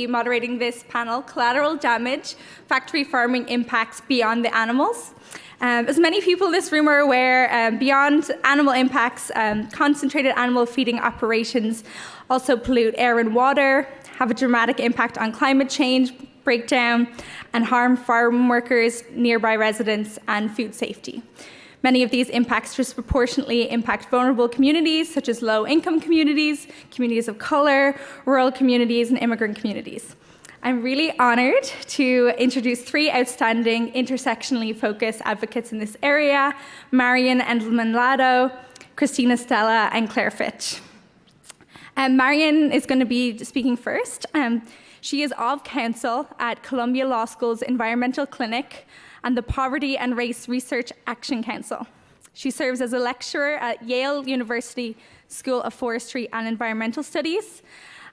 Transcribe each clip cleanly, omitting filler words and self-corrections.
Moderating this panel, Collateral Damage, Factory Farming Impacts Beyond the Animals. As many people in this room are aware, beyond animal impacts, concentrated animal feeding operations also pollute air and water, have a dramatic impact on climate change, breakdown, and harm farm workers, nearby residents, and food safety. Many of these impacts disproportionately impact vulnerable communities, such as low-income communities, communities of color, rural communities, and immigrant communities. I'm really honored to introduce three outstanding intersectionally focused advocates in this area: Marion Endelman-Lado, Christina Stella, and Claire Fitch. Marion is going to be speaking first. She is of counsel at Columbia Law School's Environmental Clinic and the Poverty and Race Research Action Council. She serves as a lecturer at Yale University School of Forestry and Environmental Studies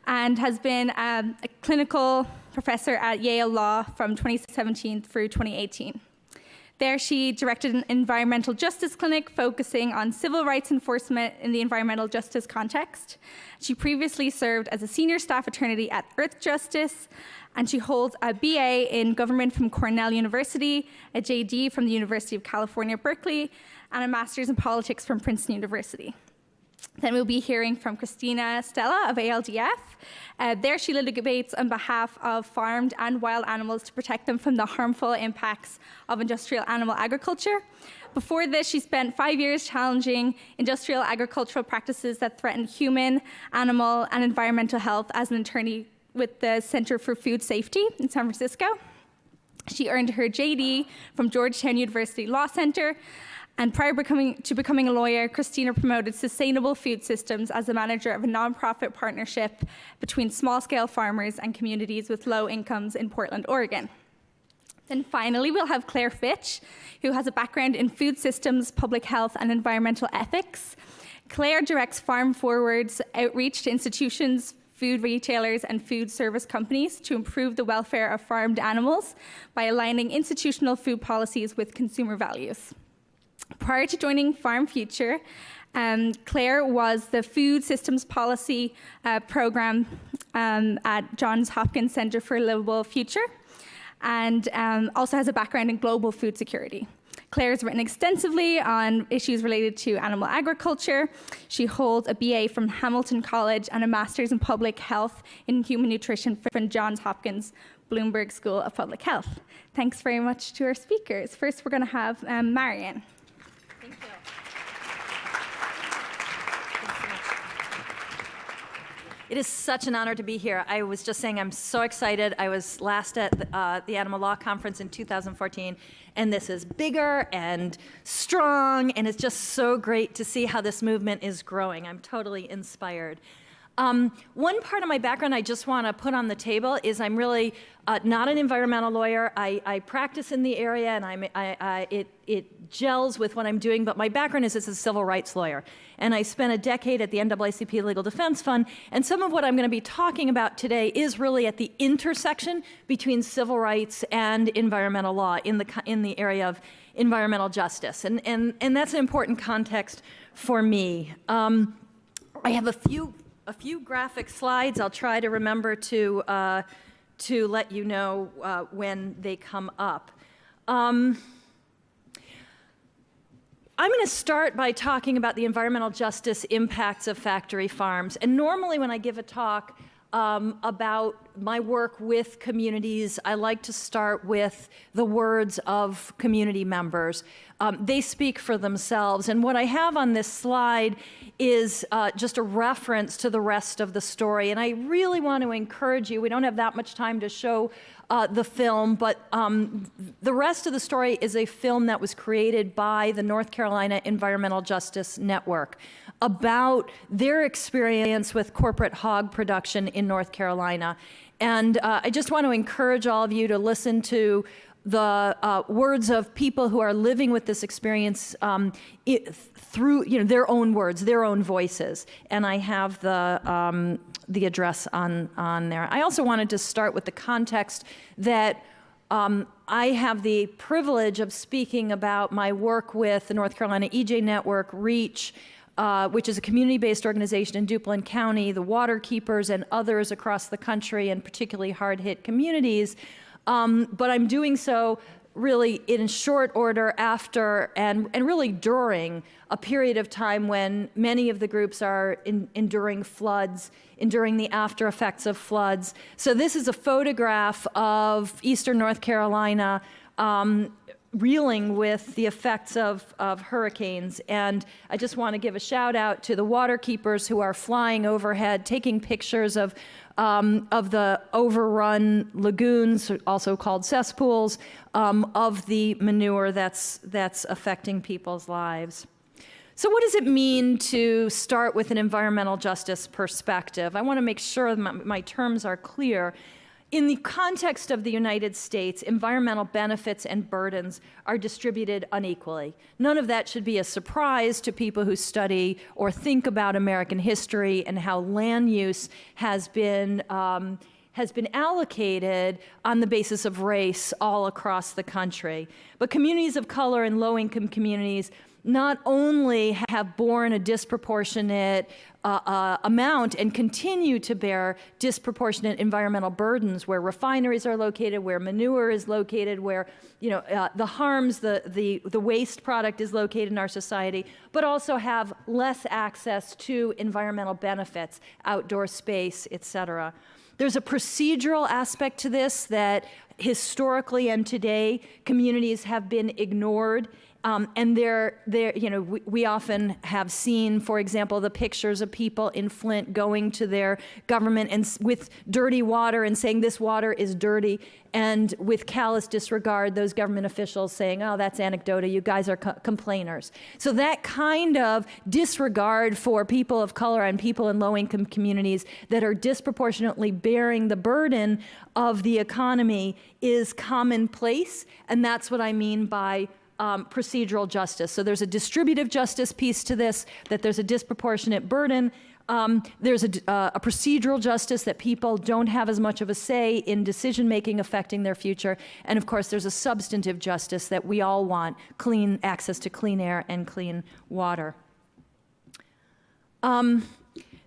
and has been a clinical professor at Yale Law from 2017 through 2018. There, she directed an environmental justice clinic focusing on civil rights enforcement in the environmental justice context. She previously served as a senior staff attorney at Earth Justice, and she holds a BA in government from Cornell University, a JD from the University of California, Berkeley, and a master's in politics from Princeton University. Then we'll be hearing from Christina Stella of ALDF. There she litigates on behalf of farmed and wild animals to protect them from the harmful impacts of industrial animal agriculture. Before this, she spent 5 years challenging industrial agricultural practices that threaten human, animal, and environmental health as an attorney with the Center for Food Safety in San Francisco. She earned her JD from Georgetown University Law Center. And prior to becoming a lawyer, Christina promoted sustainable food systems as the manager of a nonprofit partnership between small-scale farmers and communities with low incomes in Portland, Oregon. Then finally, we'll have Claire Fitch, who has a background in food systems, public health, and environmental ethics. Claire directs Farm Forward's outreach to institutions, food retailers, and food service companies to improve the welfare of farmed animals by aligning institutional food policies with consumer values. Prior to joining Farm Future, Claire was the Food Systems Policy Program at Johns Hopkins Center for a Livable Future, and also has a background in global food security. Claire has written extensively on issues related to animal agriculture. She holds a BA from Hamilton College and a master's in public health in human nutrition from Johns Hopkins Bloomberg School of Public Health. Thanks very much to our speakers. First, we're going to have Marion. Thank you. It is such an honor to be here. I was just saying I'm so excited. I was last at the Animal Law Conference in 2014, and this is bigger and strong, and it's just so great to see how this movement is growing. I'm totally inspired. One part of my background I just want to put on the table is I'm really not an environmental lawyer. I practice in the area, and it gels with what I'm doing, but my background is as a civil rights lawyer. And I spent a decade at the NAACP Legal Defense Fund, and some of what I'm going to be talking about today is really at the intersection between civil rights and environmental law in the area of environmental justice. And that's an important context for me. I have a few graphic slides. I'll try to remember to let you know when they come up. I'm going to start by talking about the environmental justice impacts of factory farms. And normally when I give a talk about my work with communities, I like to start with the words of community members. They speak for themselves. And what I have on this slide is just a reference to the rest of the story. And I really want to encourage you, we don't have that much time to show the film, but the rest of the story is a film that was created by the North Carolina Environmental Justice Network about their experience with corporate hog production in North Carolina. And I just want to encourage all of you to listen to the words of people who are living with this experience through their own words, their own voices. And I have the address on there. I also wanted to start with the context that I have the privilege of speaking about my work with the North Carolina EJ Network, REACH, which is a community-based organization in Duplin County, the Water Keepers, and others across the country, and particularly hard-hit communities. But I'm doing so really in short order after and really during a period of time when many of the groups are enduring floods, enduring the after effects of floods. So this is a photograph of eastern North Carolina reeling with the effects of hurricanes. And I just want to give a shout out to the water keepers who are flying overhead, taking pictures of the overrun lagoons, also called cesspools, of the manure that's affecting people's lives. So what does it mean to start with an environmental justice perspective? I want to make sure my terms are clear. In the context of the United States, environmental benefits and burdens are distributed unequally. None of that should be a surprise to people who study or think about American history and how land use has been allocated on the basis of race all across the country. But communities of color and low-income communities not only have borne a disproportionate amount and continue to bear disproportionate environmental burdens where refineries are located, where manure is located, where the harms, the waste product is located in our society, but also have less access to environmental benefits, outdoor space, et cetera. There's a procedural aspect to this that historically and today communities have been ignored. And we often have seen, for example, the pictures of people in Flint going to their government and with dirty water and saying this water is dirty, and with callous disregard, those government officials saying, oh, that's anecdotal, you guys are complainers. So that kind of disregard for people of color and people in low-income communities that are disproportionately bearing the burden of the economy is commonplace, and that's what I mean by procedural justice. So there's a distributive justice piece to this, that there's a disproportionate burden. There's a procedural justice that people don't have as much of a say in decision-making affecting their future. And of course, there's a substantive justice that we all want, clean access to clean air and clean water.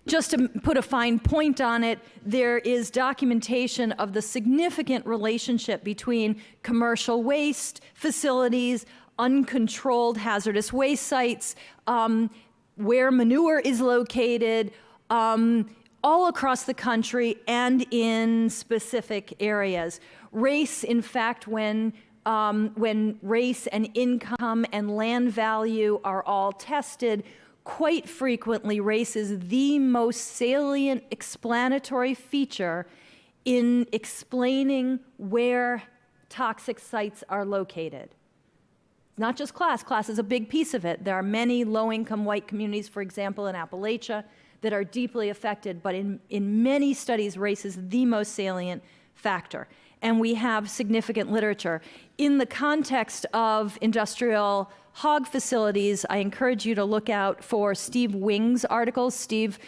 Just to put a fine point on it, there is documentation of the significant relationship between commercial waste facilities, uncontrolled hazardous waste sites, where manure is located, all across the country and in specific areas. Race, in fact, when race and income and land value are all tested, quite frequently, race is the most salient explanatory feature in explaining where toxic sites are located. It's not just class. Class is a big piece of it. There are many low-income white communities, for example, in Appalachia, that are deeply affected, but in many studies, race is the most salient factor. And we have significant literature. In the context of industrial hog facilities, I encourage you to look out for Steve Wing's articles. Steve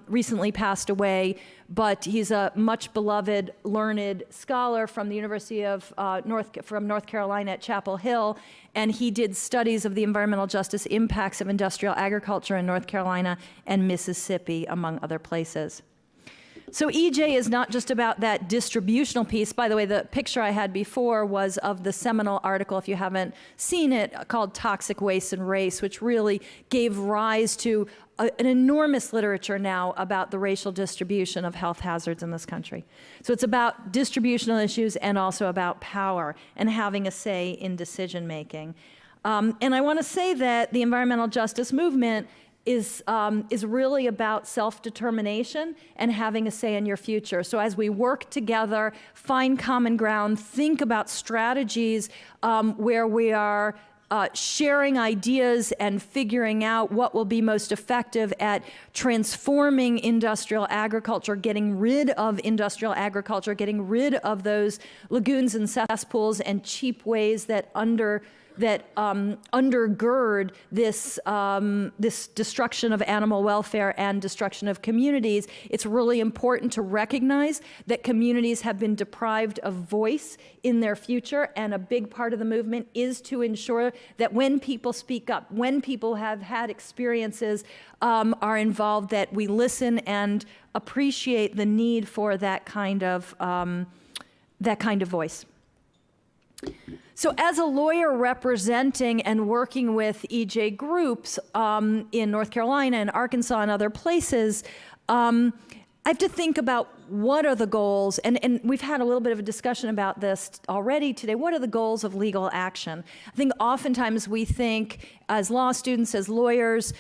recently passed away, but he's a much beloved, learned scholar from the University of North Carolina at Chapel Hill, and he did studies of the environmental justice impacts of industrial agriculture in North Carolina and Mississippi, among other places. So EJ is not just about that distributional piece. By the way, the picture I had before was of the seminal article, if you haven't seen it, called Toxic Waste and Race, which really gave rise to an enormous literature now about the racial distribution of health hazards in this country. So it's about distributional issues and also about power and having a say in decision making. And I want to say that the environmental justice movement is really about self-determination and having a say in your future. So as we work together, find common ground, think about strategies where we are sharing ideas and figuring out what will be most effective at transforming industrial agriculture, getting rid of industrial agriculture, getting rid of those lagoons and cesspools and cheap ways that undergird this, this destruction of animal welfare and destruction of communities, it's really important to recognize that communities have been deprived of voice in their future, and a big part of the movement is to ensure that when people speak up, when people have had experiences are involved, that we listen and appreciate the need for that kind of voice. So as a lawyer representing and working with EJ groups in North Carolina and Arkansas and other places, I have to think about what are the goals, and we've had a little bit of a discussion about this already today. What are the goals of legal action? I think oftentimes we think as law students, as lawyers,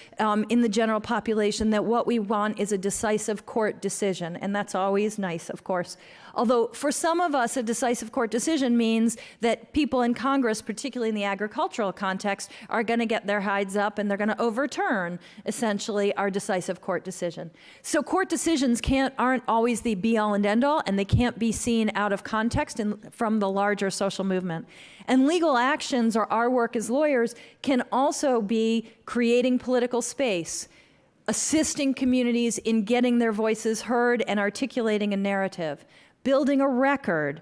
in the general population, that what we want is a decisive court decision, and that's always nice, of course. Although for some of us, a decisive court decision means that people in Congress, particularly in the agricultural context, are going to get their hides up and they're going to overturn, essentially, our decisive court decision. So court decisions aren't always the be-all and end-all, and they can't be seen out of context from the larger social movement. And legal actions, or our work as lawyers, can also be creating political space, assisting communities in getting their voices heard and articulating a narrative, building a record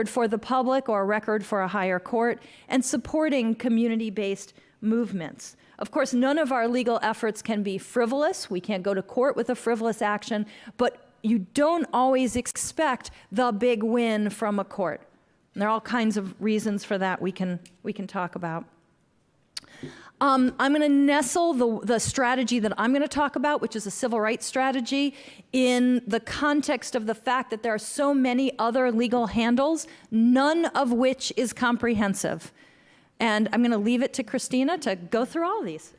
for the public or a record for a higher court, and supporting community-based movements. Of course, none of our legal efforts can be frivolous. We can't go to court with a frivolous action, but you don't always expect the big win from a court. And there are all kinds of reasons for that we can talk about. I'm going to nestle the strategy that I'm going to talk about, which is a civil rights strategy, in the context of the fact that there are so many other legal handles, none of which is comprehensive. And I'm going to leave it to Christina to go through all of these.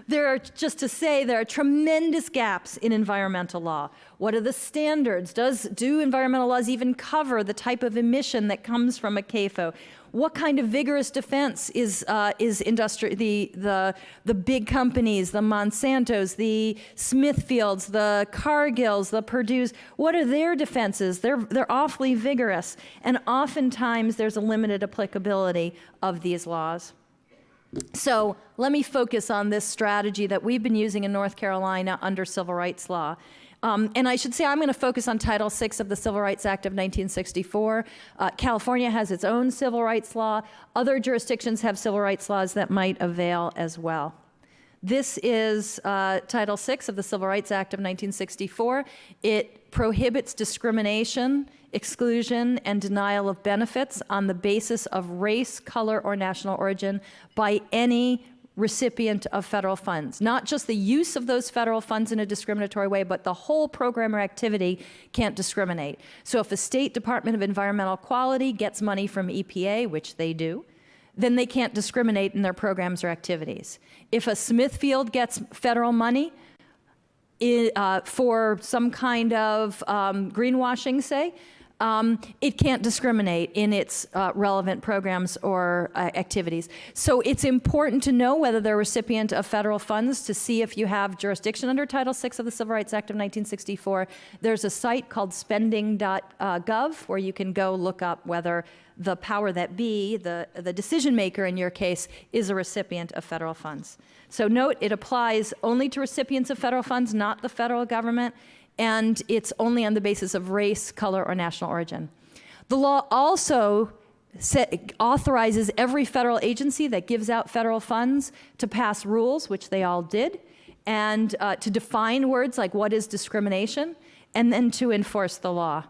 There are tremendous gaps in environmental law. What are the standards? Do environmental laws even cover the type of emission that comes from a CAFO? What kind of vigorous defense is industry, the big companies, the Monsantos, the Smithfields, the Cargills, the Purdue's? What are their defenses? They're awfully vigorous, and oftentimes there's a limited applicability of these laws. So let me focus on this strategy that we've been using in North Carolina under civil rights law. And I should say I'm going to focus on Title VI of the Civil Rights Act of 1964. California has its own civil rights law. Other jurisdictions have civil rights laws that might avail as well. This is Title VI of the Civil Rights Act of 1964. It prohibits discrimination, exclusion, and denial of benefits on the basis of race, color, or national origin by any recipient of federal funds. Not just the use of those federal funds in a discriminatory way, but the whole program or activity can't discriminate. So if a state Department of Environmental Quality gets money from EPA, which they do, then they can't discriminate in their programs or activities. If a Smithfield gets federal money for some kind of greenwashing, say, it can't discriminate in its relevant programs or activities. So it's important to know whether they're a recipient of federal funds to see if you have jurisdiction under Title VI of the Civil Rights Act of 1964. There's a site called spending.gov where you can go look up whether the power that be, the decision maker in your case, is a recipient of federal funds. So note, it applies only to recipients of federal funds, not the federal government, and it's only on the basis of race, color, or national origin. The law also authorizes every federal agency that gives out federal funds to pass rules, which they all did, and to define words like what is discrimination, and then to enforce the law.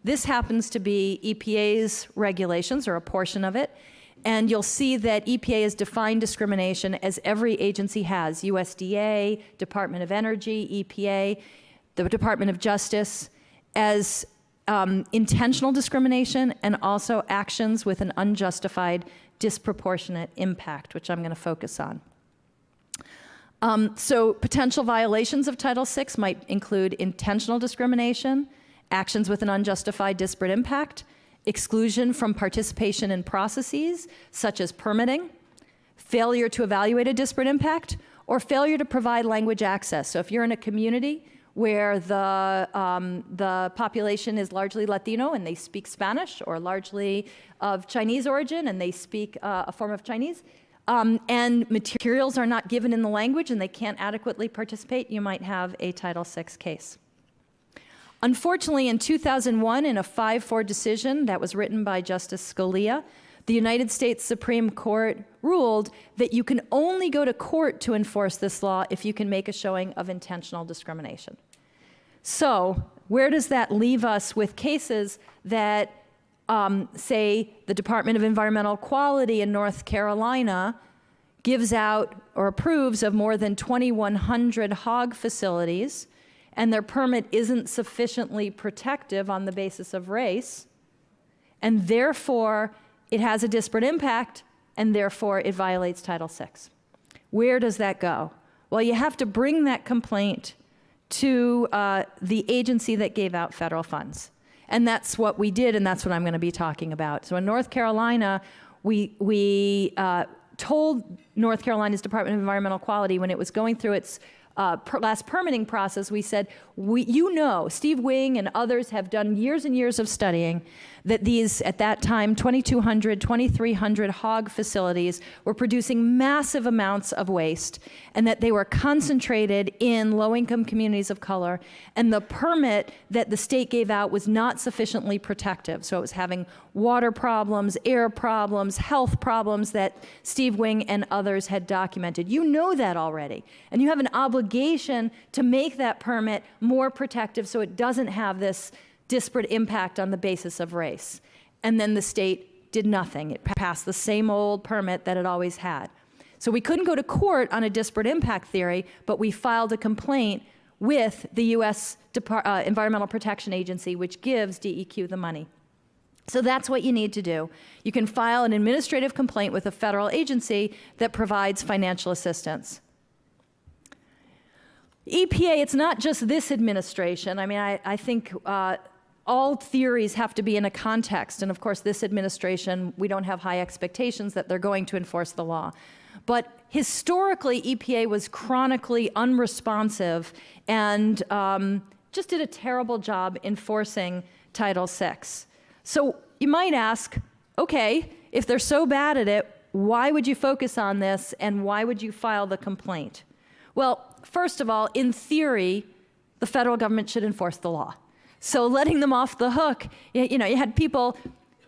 This happens to be EPA's regulations, or a portion of it, and you'll see that EPA has defined discrimination as every agency has: USDA, Department of Energy, EPA, the Department of Justice, as intentional discrimination and also actions with an unjustified, disproportionate impact, which I'm going to focus on. So potential violations of Title VI might include intentional discrimination, actions with an unjustified, disparate impact, exclusion from participation in processes such as permitting, failure to evaluate a disparate impact, or failure to provide language access. So if you're in a community where the population is largely Latino and they speak Spanish, or largely of Chinese origin and they speak a form of Chinese, and materials are not given in the language and they can't adequately participate, you might have a Title VI case. Unfortunately, in 2001, in a 5-4 decision that was written by Justice Scalia, the United States Supreme Court ruled that you can only go to court to enforce this law if you can make a showing of intentional discrimination. So where does that leave us with cases that, say, the Department of Environmental Quality in North Carolina gives out or approves of more than 2,100 hog facilities, and their permit isn't sufficiently protective on the basis of race, and therefore it has a disparate impact, and therefore it violates Title VI. Where does that go? Well, you have to bring that complaint to the agency that gave out federal funds. And that's what we did, and that's what I'm going to be talking about. So in North Carolina, we told North Carolina's Department of Environmental Quality when it was going through its last permitting process, we said, Steve Wing and others have done years and years of studying that these, at that time, 2,200, 2,300 hog facilities were producing massive amounts of waste, and that they were concentrated in low-income communities of color, and the permit that the state gave out was not sufficiently protective. So it was having water problems, air problems, health problems that Steve Wing and others had documented. You know that already, and you have an obligation to make that permit more protective so it doesn't have this disparate impact on the basis of race. And then the state did nothing. It passed the same old permit that it always had. So we couldn't go to court on a disparate impact theory, but we filed a complaint with the U.S. Environmental Protection Agency, which gives DEQ the money. So that's what you need to do. You can file an administrative complaint with a federal agency that provides financial assistance. EPA, it's not just this administration. I mean, I think all theories have to be in a context. And of course, this administration, we don't have high expectations that they're going to enforce the law. But historically, EPA was chronically unresponsive and just did a terrible job enforcing Title VI. So you might ask, okay, if they're so bad at it, why would you focus on this and why would you file the complaint? Well, first of all, in theory, the federal government should enforce the law. So letting them off the hook, you had people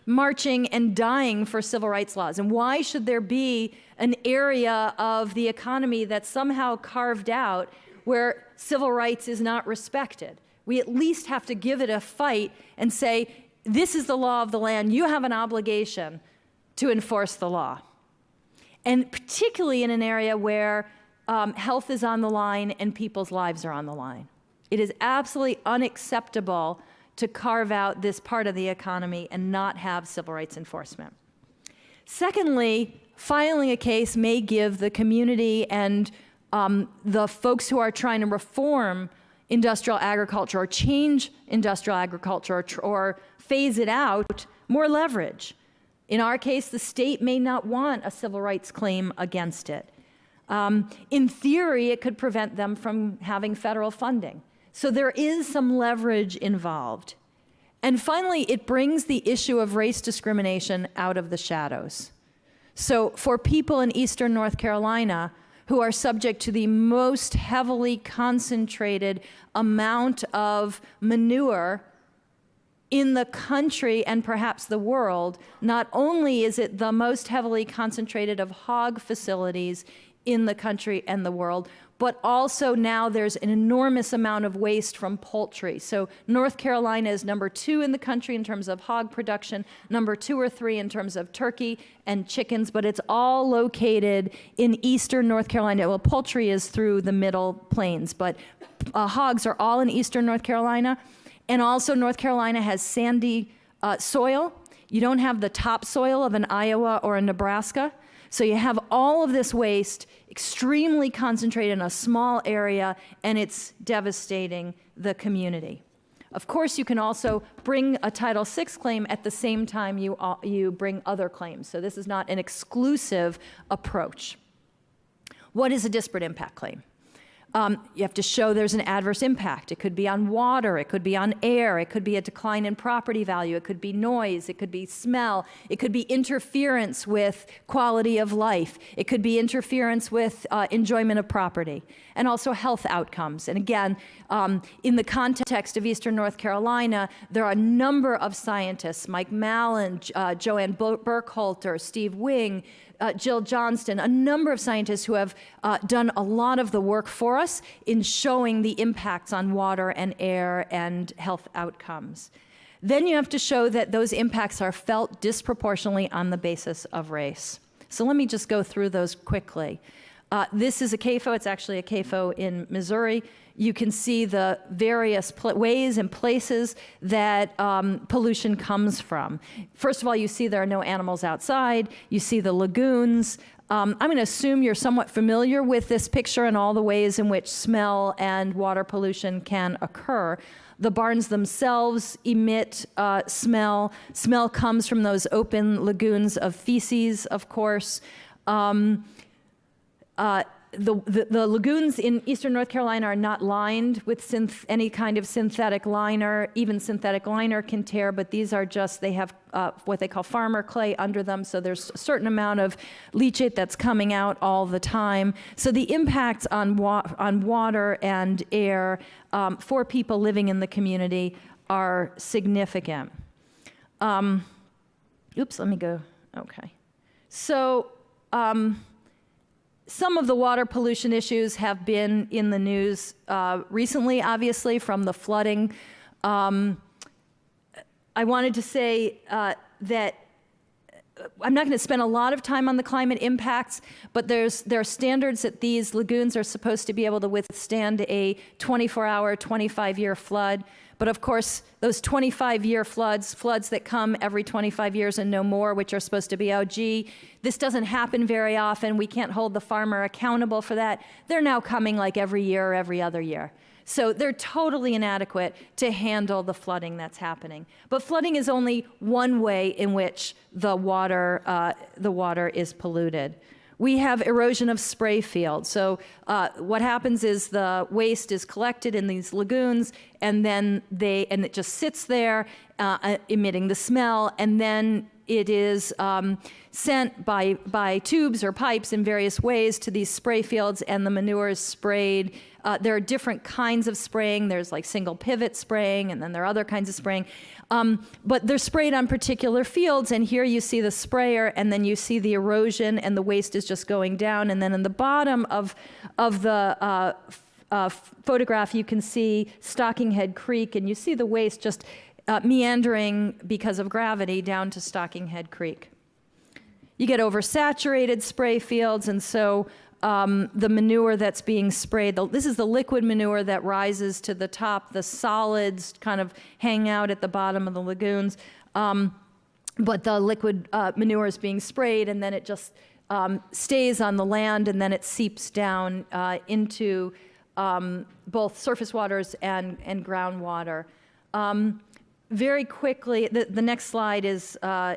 marching and dying for civil rights laws. And why should there be an area of the economy that's somehow carved out where civil rights is not respected? We at least have to give it a fight and say, this is the law of the land. You have an obligation to enforce the law. And particularly in an area where health is on the line and people's lives are on the line. It is absolutely unacceptable to carve out this part of the economy and not have civil rights enforcement. Secondly, filing a case may give the community and the folks who are trying to reform industrial agriculture or change industrial agriculture or phase it out more leverage. In our case, the state may not want a civil rights claim against it. In theory, it could prevent them from having federal funding. So there is some leverage involved. And finally, it brings the issue of race discrimination out of the shadows. So for people in eastern North Carolina who are subject to the most heavily concentrated amount of manure in the country and perhaps the world, not only is it the most heavily concentrated of hog facilities in the country and the world, but also now there's an enormous amount of waste from poultry. So North Carolina is number 2 in the country in terms of hog production, number 2 or 3 in terms of turkey and chickens, but it's all located in eastern North Carolina. Well, poultry is through the middle plains, but hogs are all in eastern North Carolina. And also North Carolina has sandy soil. You don't have the topsoil of an Iowa or a Nebraska. So you have all of this waste extremely concentrated in a small area, and it's devastating the community. Of course, you can also bring a Title VI claim at the same time you bring other claims. So this is not an exclusive approach. What is a disparate impact claim? You have to show there's an adverse impact. It could be on water, it could be on air, it could be a decline in property value, it could be noise, it could be smell, it could be interference with quality of life, it could be interference with enjoyment of property, and also health outcomes. And again, in the context of Eastern North Carolina, there are a number of scientists, Mike Mallon, Joanne Burkhalter, Steve Wing, Jill Johnston, a number of scientists who have done a lot of the work for us in showing the impacts on water and air and health outcomes. Then you have to show that those impacts are felt disproportionately on the basis of race. So let me just go through those quickly. This is a CAFO. It's actually a CAFO in Missouri. You can see the various ways and places that pollution comes from. First of all, you see there are no animals outside. You see the lagoons. I'm going to assume you're somewhat familiar with this picture and all the ways in which smell and water pollution can occur. The barns themselves emit smell. Smell comes from those open lagoons of feces, of course. The lagoons in Eastern North Carolina are not lined with any kind of synthetic liner. Even synthetic liner can tear, but these are just, they have what they call farmer clay under them, so there's a certain amount of leachate that's coming out all the time. So the impacts on water and air for people living in the community are significant. Oops, let me go, okay. So, some of the water pollution issues have been in the news recently, obviously, from the flooding. I wanted to say that I'm not going to spend a lot of time on the climate impacts, but there are standards that these lagoons are supposed to be able to withstand a 24-hour, 25-year flood. But of course, those 25-year floods that come every 25 years and no more, which are supposed to be, oh, gee, this doesn't happen very often, we can't hold the farmer accountable for that. They're now coming like every year or every other year. So they're totally inadequate to handle the flooding that's happening. But flooding is only one way in which the water is polluted. We have erosion of spray fields. So what happens is the waste is collected in these lagoons, and then it just sits there, emitting the smell, and then it is sent by tubes or pipes in various ways to these spray fields, and the manure is sprayed. There are different kinds of spraying. There's like single pivot spraying, and then there are other kinds of spraying. But they're sprayed on particular fields, and here you see the sprayer, and then you see the erosion, and the waste is just going down. And then in the bottom of the photograph, you can see Stockinghead Creek, and you see the waste just meandering because of gravity down to Stockinghead Creek. You get oversaturated spray fields, and so the manure that's being sprayed, this is the liquid manure that rises to the top. The solids kind of hang out at the bottom of the lagoons. But the liquid manure is being sprayed, and then it just stays on the land, and then it seeps down into both surface waters and groundwater. Very quickly, the next slide is a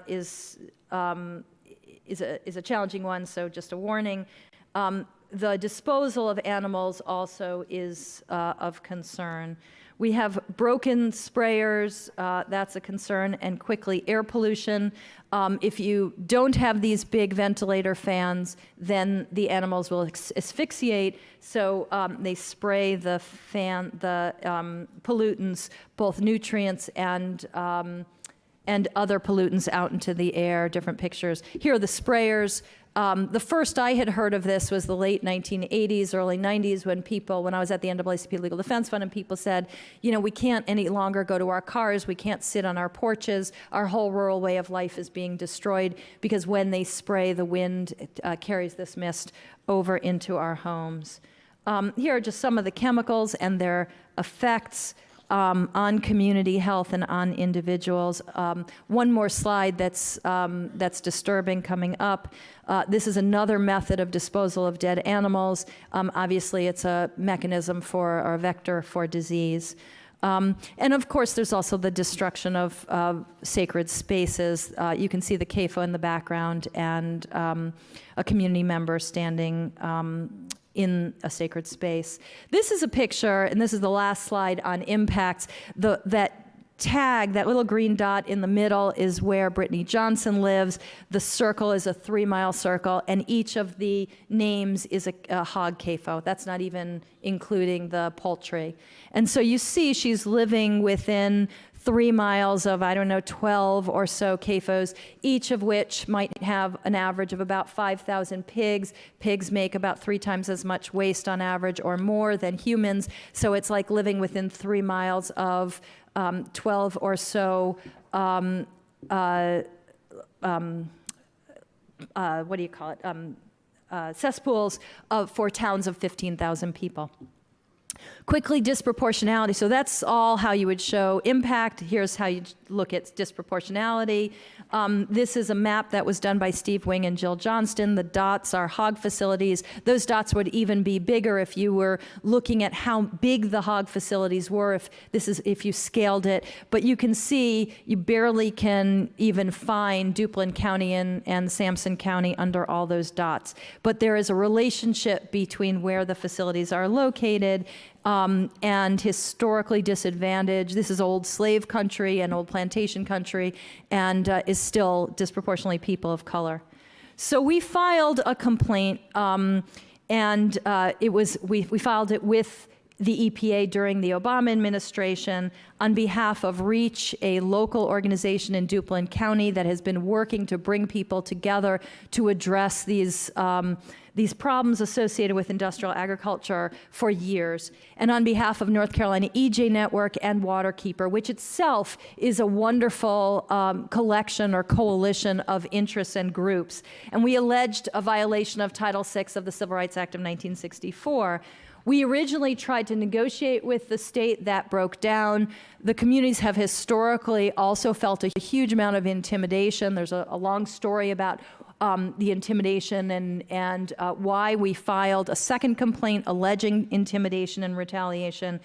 challenging one, so just a warning. The disposal of animals also is of concern. We have broken sprayers, that's a concern, and quickly air pollution. If you don't have these big ventilator fans, then the animals will asphyxiate, so they spray the pollutants, both nutrients and other pollutants out into the air, different pictures. Here are the sprayers. The first I had heard of this was the late 1980s, early 90s, when I was at the NAACP Legal Defense Fund, and people said, you know, we can't any longer go to our cars, we can't sit on our porches, our whole rural way of life is being destroyed because when they spray, the wind carries this mist over into our homes. Here are just some of the chemicals and their effects on community health and on individuals. One more slide that's disturbing coming up. This is another method of disposal of dead animals. Obviously, it's a mechanism or a vector for disease. And of course, there's also the destruction of sacred spaces. You can see the CAFO in the background and a community member standing in a sacred space. This is a picture, and this is the last slide on impacts. That tag, that little green dot in the middle, is where Brittany Johnson lives. The circle is a 3-mile circle, and each of the names is a hog CAFO. That's not even including the poultry. And so you see she's living within 3 miles of, 12 or so CAFOs, each of which might have an average of about 5,000 pigs. Pigs make about 3 times as much waste on average or more than humans. So it's like living within 3 miles of 12 or so, cesspools for towns of 15,000 people. Quickly, disproportionality. So that's all how you would show impact. Here's how you look at disproportionality. This is a map that was done by Steve Wing and Jill Johnston. The dots are hog facilities. Those dots would even be bigger if you were looking at how big the hog facilities were, if you scaled it. But you can see you barely can even find Duplin County and Sampson County under all those dots. But there is a relationship between where the facilities are located and historically disadvantaged. This is old slave country and old plantation country, and is still disproportionately people of color. So we filed a complaint, and we filed it with the EPA during the Obama administration on behalf of REACH, a local organization in Duplin County that has been working to bring people together to address these problems associated with industrial agriculture for years, and on behalf of North Carolina EJ Network and Waterkeeper, which itself is a wonderful collection or coalition of interests and groups. And we alleged a violation of Title VI of the Civil Rights Act of 1964. We originally tried to negotiate with the state. That broke down. The communities have historically also felt a huge amount of intimidation. There's a long story about the intimidation and why we filed a second complaint alleging intimidation and retaliation.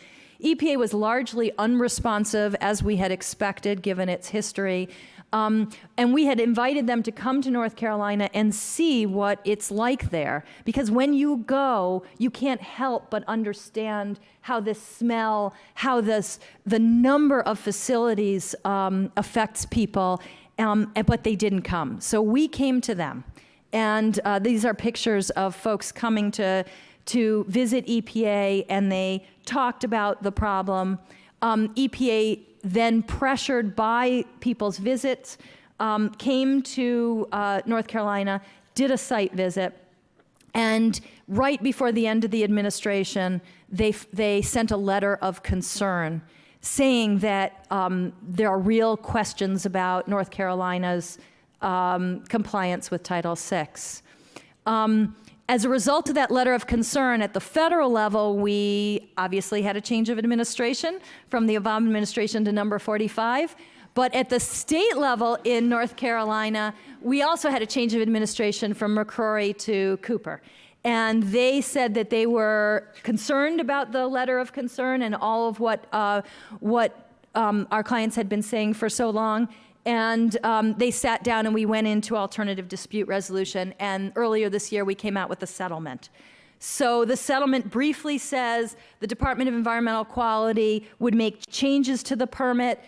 EPA was largely unresponsive, as we had expected, given its history. And we had invited them to come to North Carolina and see what it's like there. Because when you go, you can't help but understand how this smell, how the number of facilities affects people, but they didn't come. So we came to them. And these are pictures of folks coming to visit EPA, and they talked about the problem. EPA then, pressured by people's visits, came to North Carolina, did a site visit, and right before the end of the administration, they sent a letter of concern saying that there are real questions about North Carolina's compliance with Title VI. As a result of that letter of concern, at the federal level, we obviously had a change of administration from the Obama administration to number 45. But at the state level in North Carolina, we also had a change of administration from McCrory to Cooper. And they said that they were concerned about the letter of concern and all of what our clients had been saying for so long. And they sat down and we went into alternative dispute resolution. And earlier this year, we came out with a settlement. So the settlement briefly says the Department of Environmental Quality would make changes to the permit,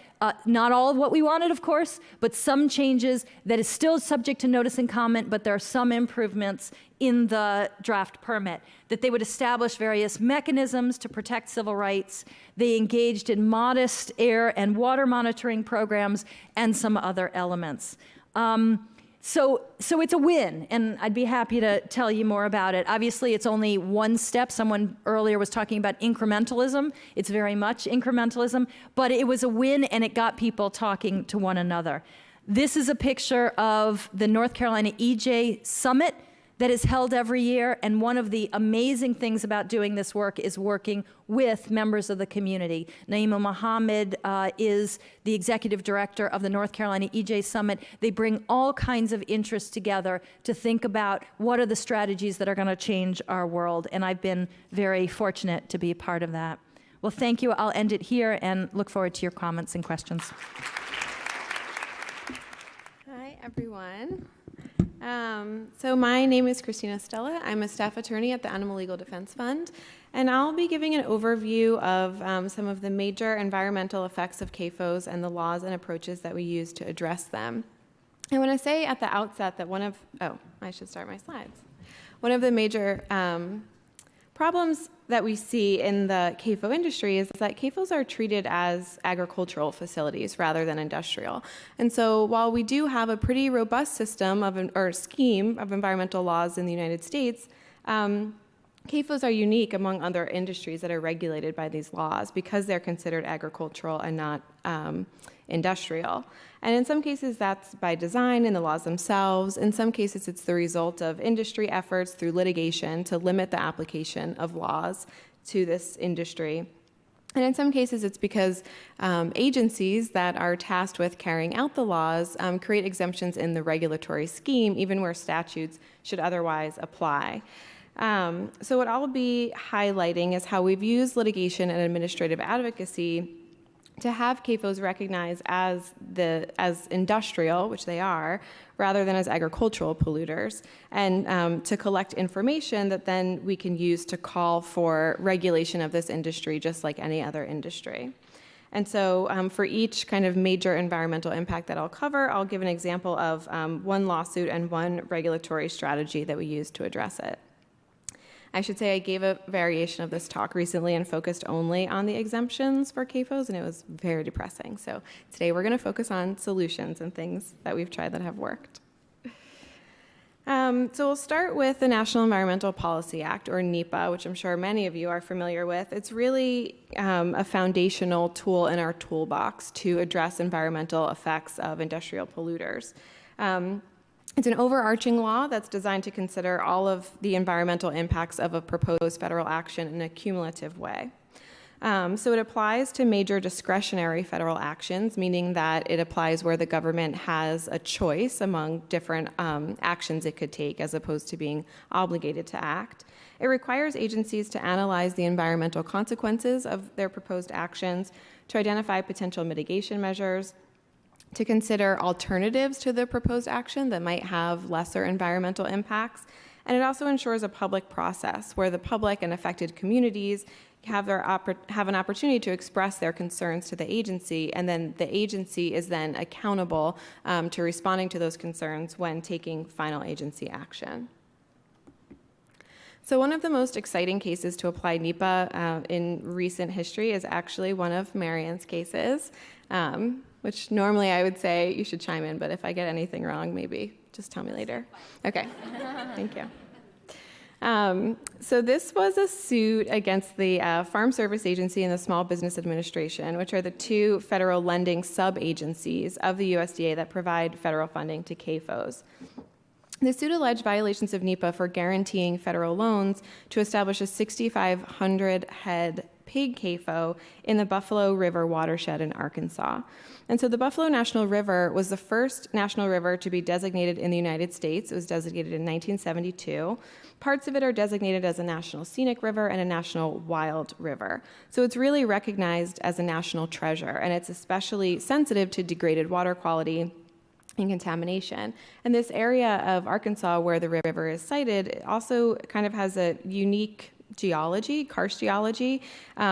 not all of what we wanted, of course, but some changes that is still subject to notice and comment, but there are some improvements in the draft permit, that they would establish various mechanisms to protect civil rights. They engaged in modest air and water monitoring programs and some other elements. So it's a win, and I'd be happy to tell you more about it. Obviously, it's only one step. Someone earlier was talking about incrementalism. It's very much incrementalism, but it was a win, and it got people talking to one another. This is a picture of the North Carolina EJ Summit that is held every year, and one of the amazing things about doing this work is working with members of the community. Naima Mohammed is the executive director of the North Carolina EJ Summit. They bring all kinds of interests together to think about what are the strategies that are going to change our world, and I've been very fortunate to be a part of that. Well, thank you. I'll end it here and look forward to your comments and questions. Hi, everyone. So my name is Christina Stella. I'm a staff attorney at the Animal Legal Defense Fund, and I'll be giving an overview of some of the major environmental effects of CAFOs and the laws and approaches that we use to address them. I want to say at the outset that I should start my slides. One of the major problems that we see in the CAFO industry is that CAFOs are treated as agricultural facilities rather than industrial. And so while we do have a pretty robust system or scheme of environmental laws in the United States, CAFOs are unique among other industries that are regulated by these laws because they're considered agricultural and not industrial. And in some cases, that's by design in the laws themselves. In some cases, it's the result of industry efforts through litigation to limit the application of laws to this industry. And in some cases, it's because agencies that are tasked with carrying out the laws create exemptions in the regulatory scheme, even where statutes should otherwise apply. So what I'll be highlighting is how we've used litigation and administrative advocacy to have CAFOs recognized as industrial, which they are, rather than as agricultural polluters, and to collect information that then we can use to call for regulation of this industry just like any other industry. And so for each kind of major environmental impact that I'll cover, I'll give an example of one lawsuit and one regulatory strategy that we use to address it. I should say I gave a variation of this talk recently and focused only on the exemptions for CAFOs, and it was very depressing. So today we're going to focus on solutions and things that we've tried that have worked. So we'll start with the National Environmental Policy Act, or NEPA, which I'm sure many of you are familiar with. It's really a foundational tool in our toolbox to address environmental effects of industrial polluters. It's an overarching law that's designed to consider all of the environmental impacts of a proposed federal action in a cumulative way. So it applies to major discretionary federal actions, meaning that it applies where the government has a choice among different actions it could take as opposed to being obligated to act. It requires agencies to analyze the environmental consequences of their proposed actions, to identify potential mitigation measures, to consider alternatives to the proposed action that might have lesser environmental impacts. And it also ensures a public process where the public and affected communities have an opportunity to express their concerns to the agency, and then the agency is then accountable to responding to those concerns when taking final agency action. So one of the most exciting cases to apply NEPA in recent history is actually one of Marian's cases, which normally I would say you should chime in, but if I get anything wrong, maybe just tell me later. Okay, thank you. So this was a suit against the Farm Service Agency and the Small Business Administration, which are the two federal lending sub-agencies of the USDA that provide federal funding to CAFOs. The suit alleged violations of NEPA for guaranteeing federal loans to establish a 6,500 head pig CAFO in the Buffalo River watershed in Arkansas. And so the Buffalo National River was the first national river to be designated in the United States. It was designated in 1972. Parts of it are designated as a national scenic river and a national wild river. So it's really recognized as a national treasure, and it's especially sensitive to degraded water quality and contamination. And this area of Arkansas where the river is sited also kind of has a unique geology, karst geology,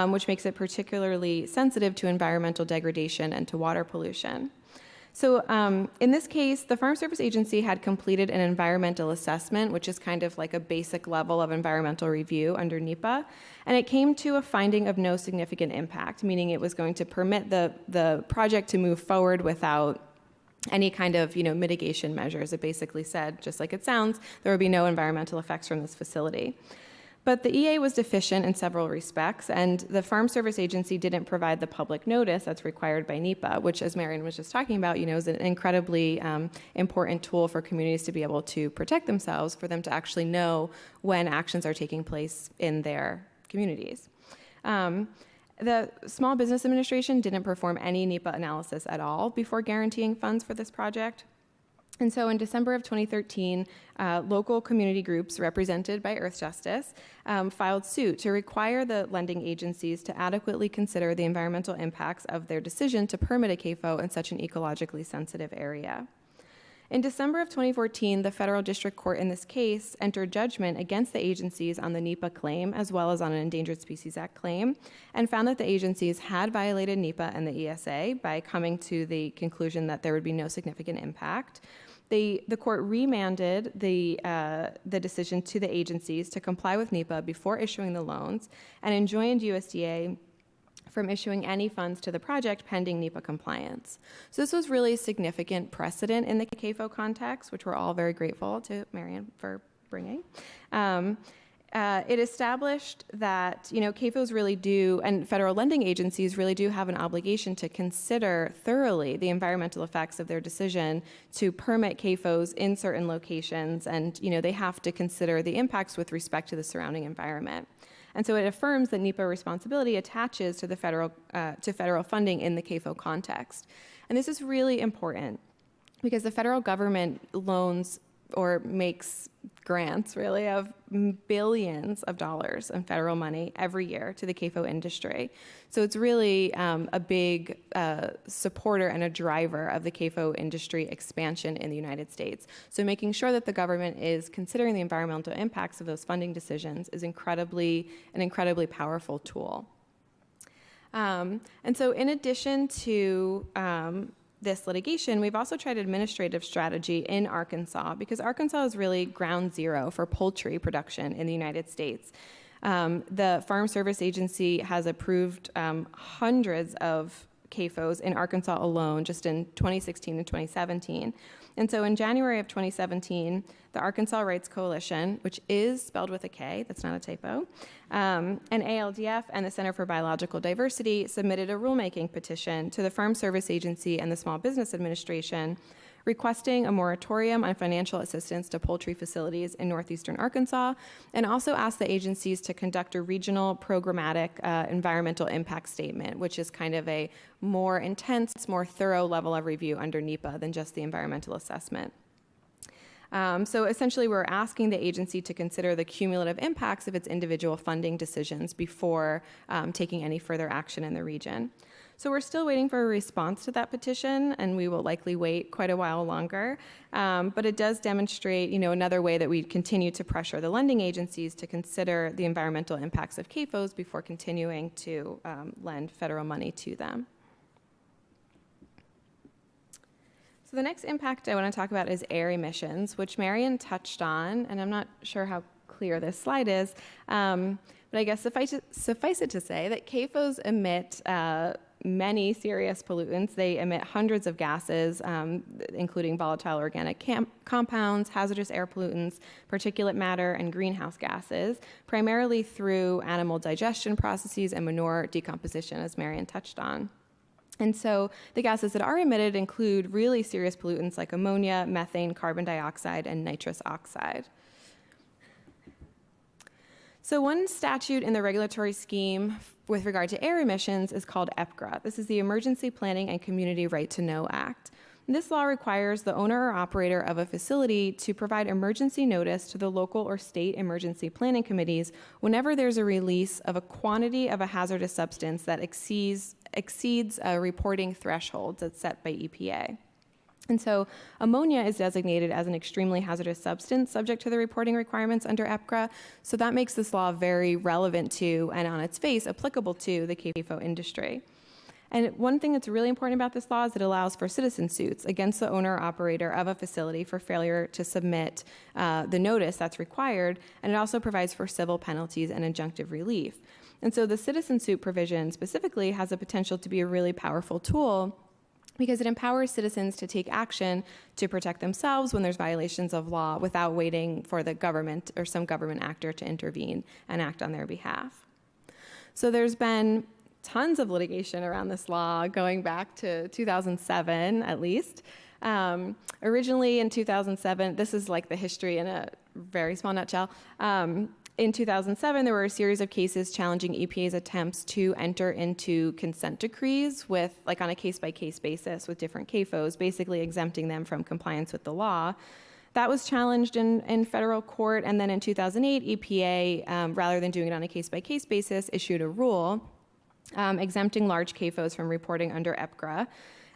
which makes it particularly sensitive to environmental degradation and to water pollution. So in this case, the Farm Service Agency had completed an environmental assessment, which is kind of like a basic level of environmental review under NEPA, and it came to a finding of no significant impact, meaning it was going to permit the project to move forward without any kind of mitigation measures. It basically said, just like it sounds, there would be no environmental effects from this facility. But the EA was deficient in several respects, and the Farm Service Agency didn't provide the public notice that's required by NEPA, which, as Marian was just talking about, is an incredibly important tool for communities to be able to protect themselves, for them to actually know when actions are taking place in their communities. The Small Business Administration didn't perform any NEPA analysis at all before guaranteeing funds for this project. And so in December of 2013, local community groups represented by Earth Justice filed suit to require the lending agencies to adequately consider the environmental impacts of their decision to permit a CAFO in such an ecologically sensitive area. In December of 2014, the federal district court in this case entered judgment against the agencies on the NEPA claim, as well as on an Endangered Species Act claim, and found that the agencies had violated NEPA and the ESA by coming to the conclusion that there would be no significant impact. The court remanded the decision to the agencies to comply with NEPA before issuing the loans and enjoined USDA from issuing any funds to the project pending NEPA compliance. So this was really significant precedent in the CAFO context, which we're all very grateful to Marian for bringing. It established that, CAFOs really do, and federal lending agencies really do have an obligation to consider thoroughly the environmental effects of their decision to permit CAFOs in certain locations, and, they have to consider the impacts with respect to the surrounding environment. And so it affirms that NEPA responsibility attaches to the federal funding in the CAFO context. And this is really important because the federal government loans or makes grants really of billions of dollars in federal money every year to the CAFO industry. So it's really a big supporter and a driver of the CAFO industry expansion in the United States. So making sure that the government is considering the environmental impacts of those funding decisions is an incredibly powerful tool. And so in addition to this litigation, we've also tried administrative strategy in Arkansas because Arkansas is really ground zero for poultry production in the United States. The Farm Service Agency has approved hundreds of CAFOs in Arkansas alone just in 2016 and 2017. And so in January of 2017, the Arkansas Rights Coalition, which is spelled with a K, that's not a typo, and ALDF and the Center for Biological Diversity submitted a rulemaking petition to the Farm Service Agency and the Small Business Administration requesting a moratorium on financial assistance to poultry facilities in northeastern Arkansas, and also asked the agencies to conduct a regional programmatic environmental impact statement, which is kind of a more intense, more thorough level of review under NEPA than just the environmental assessment. So essentially, we're asking the agency to consider the cumulative impacts of its individual funding decisions before taking any further action in the region. So we're still waiting for a response to that petition, and we will likely wait quite a while longer. But it does demonstrate, another way that we continue to pressure the lending agencies to consider the environmental impacts of CAFOs before continuing to lend federal money to them. So the next impact I want to talk about is air emissions, which Marian touched on, and I'm not sure how clear this slide is, but I guess suffice it to say that CAFOs emit many serious pollutants. They emit hundreds of gases, including volatile organic compounds, hazardous air pollutants, particulate matter, and greenhouse gases, primarily through animal digestion processes and manure decomposition, as Marian touched on. And so the gases that are emitted include really serious pollutants like ammonia, methane, carbon dioxide, and nitrous oxide. So one statute in the regulatory scheme with regard to air emissions is called EPGRA. This is the Emergency Planning and Community Right to Know Act. And this law requires the owner or operator of a facility to provide emergency notice to the local or state emergency planning committees whenever there's a release of a quantity of a hazardous substance that exceeds a reporting threshold that's set by EPA. And so ammonia is designated as an extremely hazardous substance subject to the reporting requirements under EPGRA. So that makes this law very relevant to, and on its face, applicable to the CAFO industry. And one thing that's really important about this law is it allows for citizen suits against the owner or operator of a facility for failure to submit the notice that's required, and it also provides for civil penalties and injunctive relief. And so the citizen suit provision specifically has the potential to be a really powerful tool because it empowers citizens to take action to protect themselves when there's violations of law without waiting for the government or some government actor to intervene and act on their behalf. So there's been tons of litigation around this law going back to 2007 at least. Originally in 2007, this is like the history in a very small nutshell. In 2007, there were a series of cases challenging EPA's attempts to enter into consent decrees with, on a case-by-case basis with different CAFOs, basically exempting them from compliance with the law. That was challenged in federal court, and then in 2008, EPA, rather than doing it on a case-by-case basis, issued a rule exempting large CAFOs from reporting under EPGRA.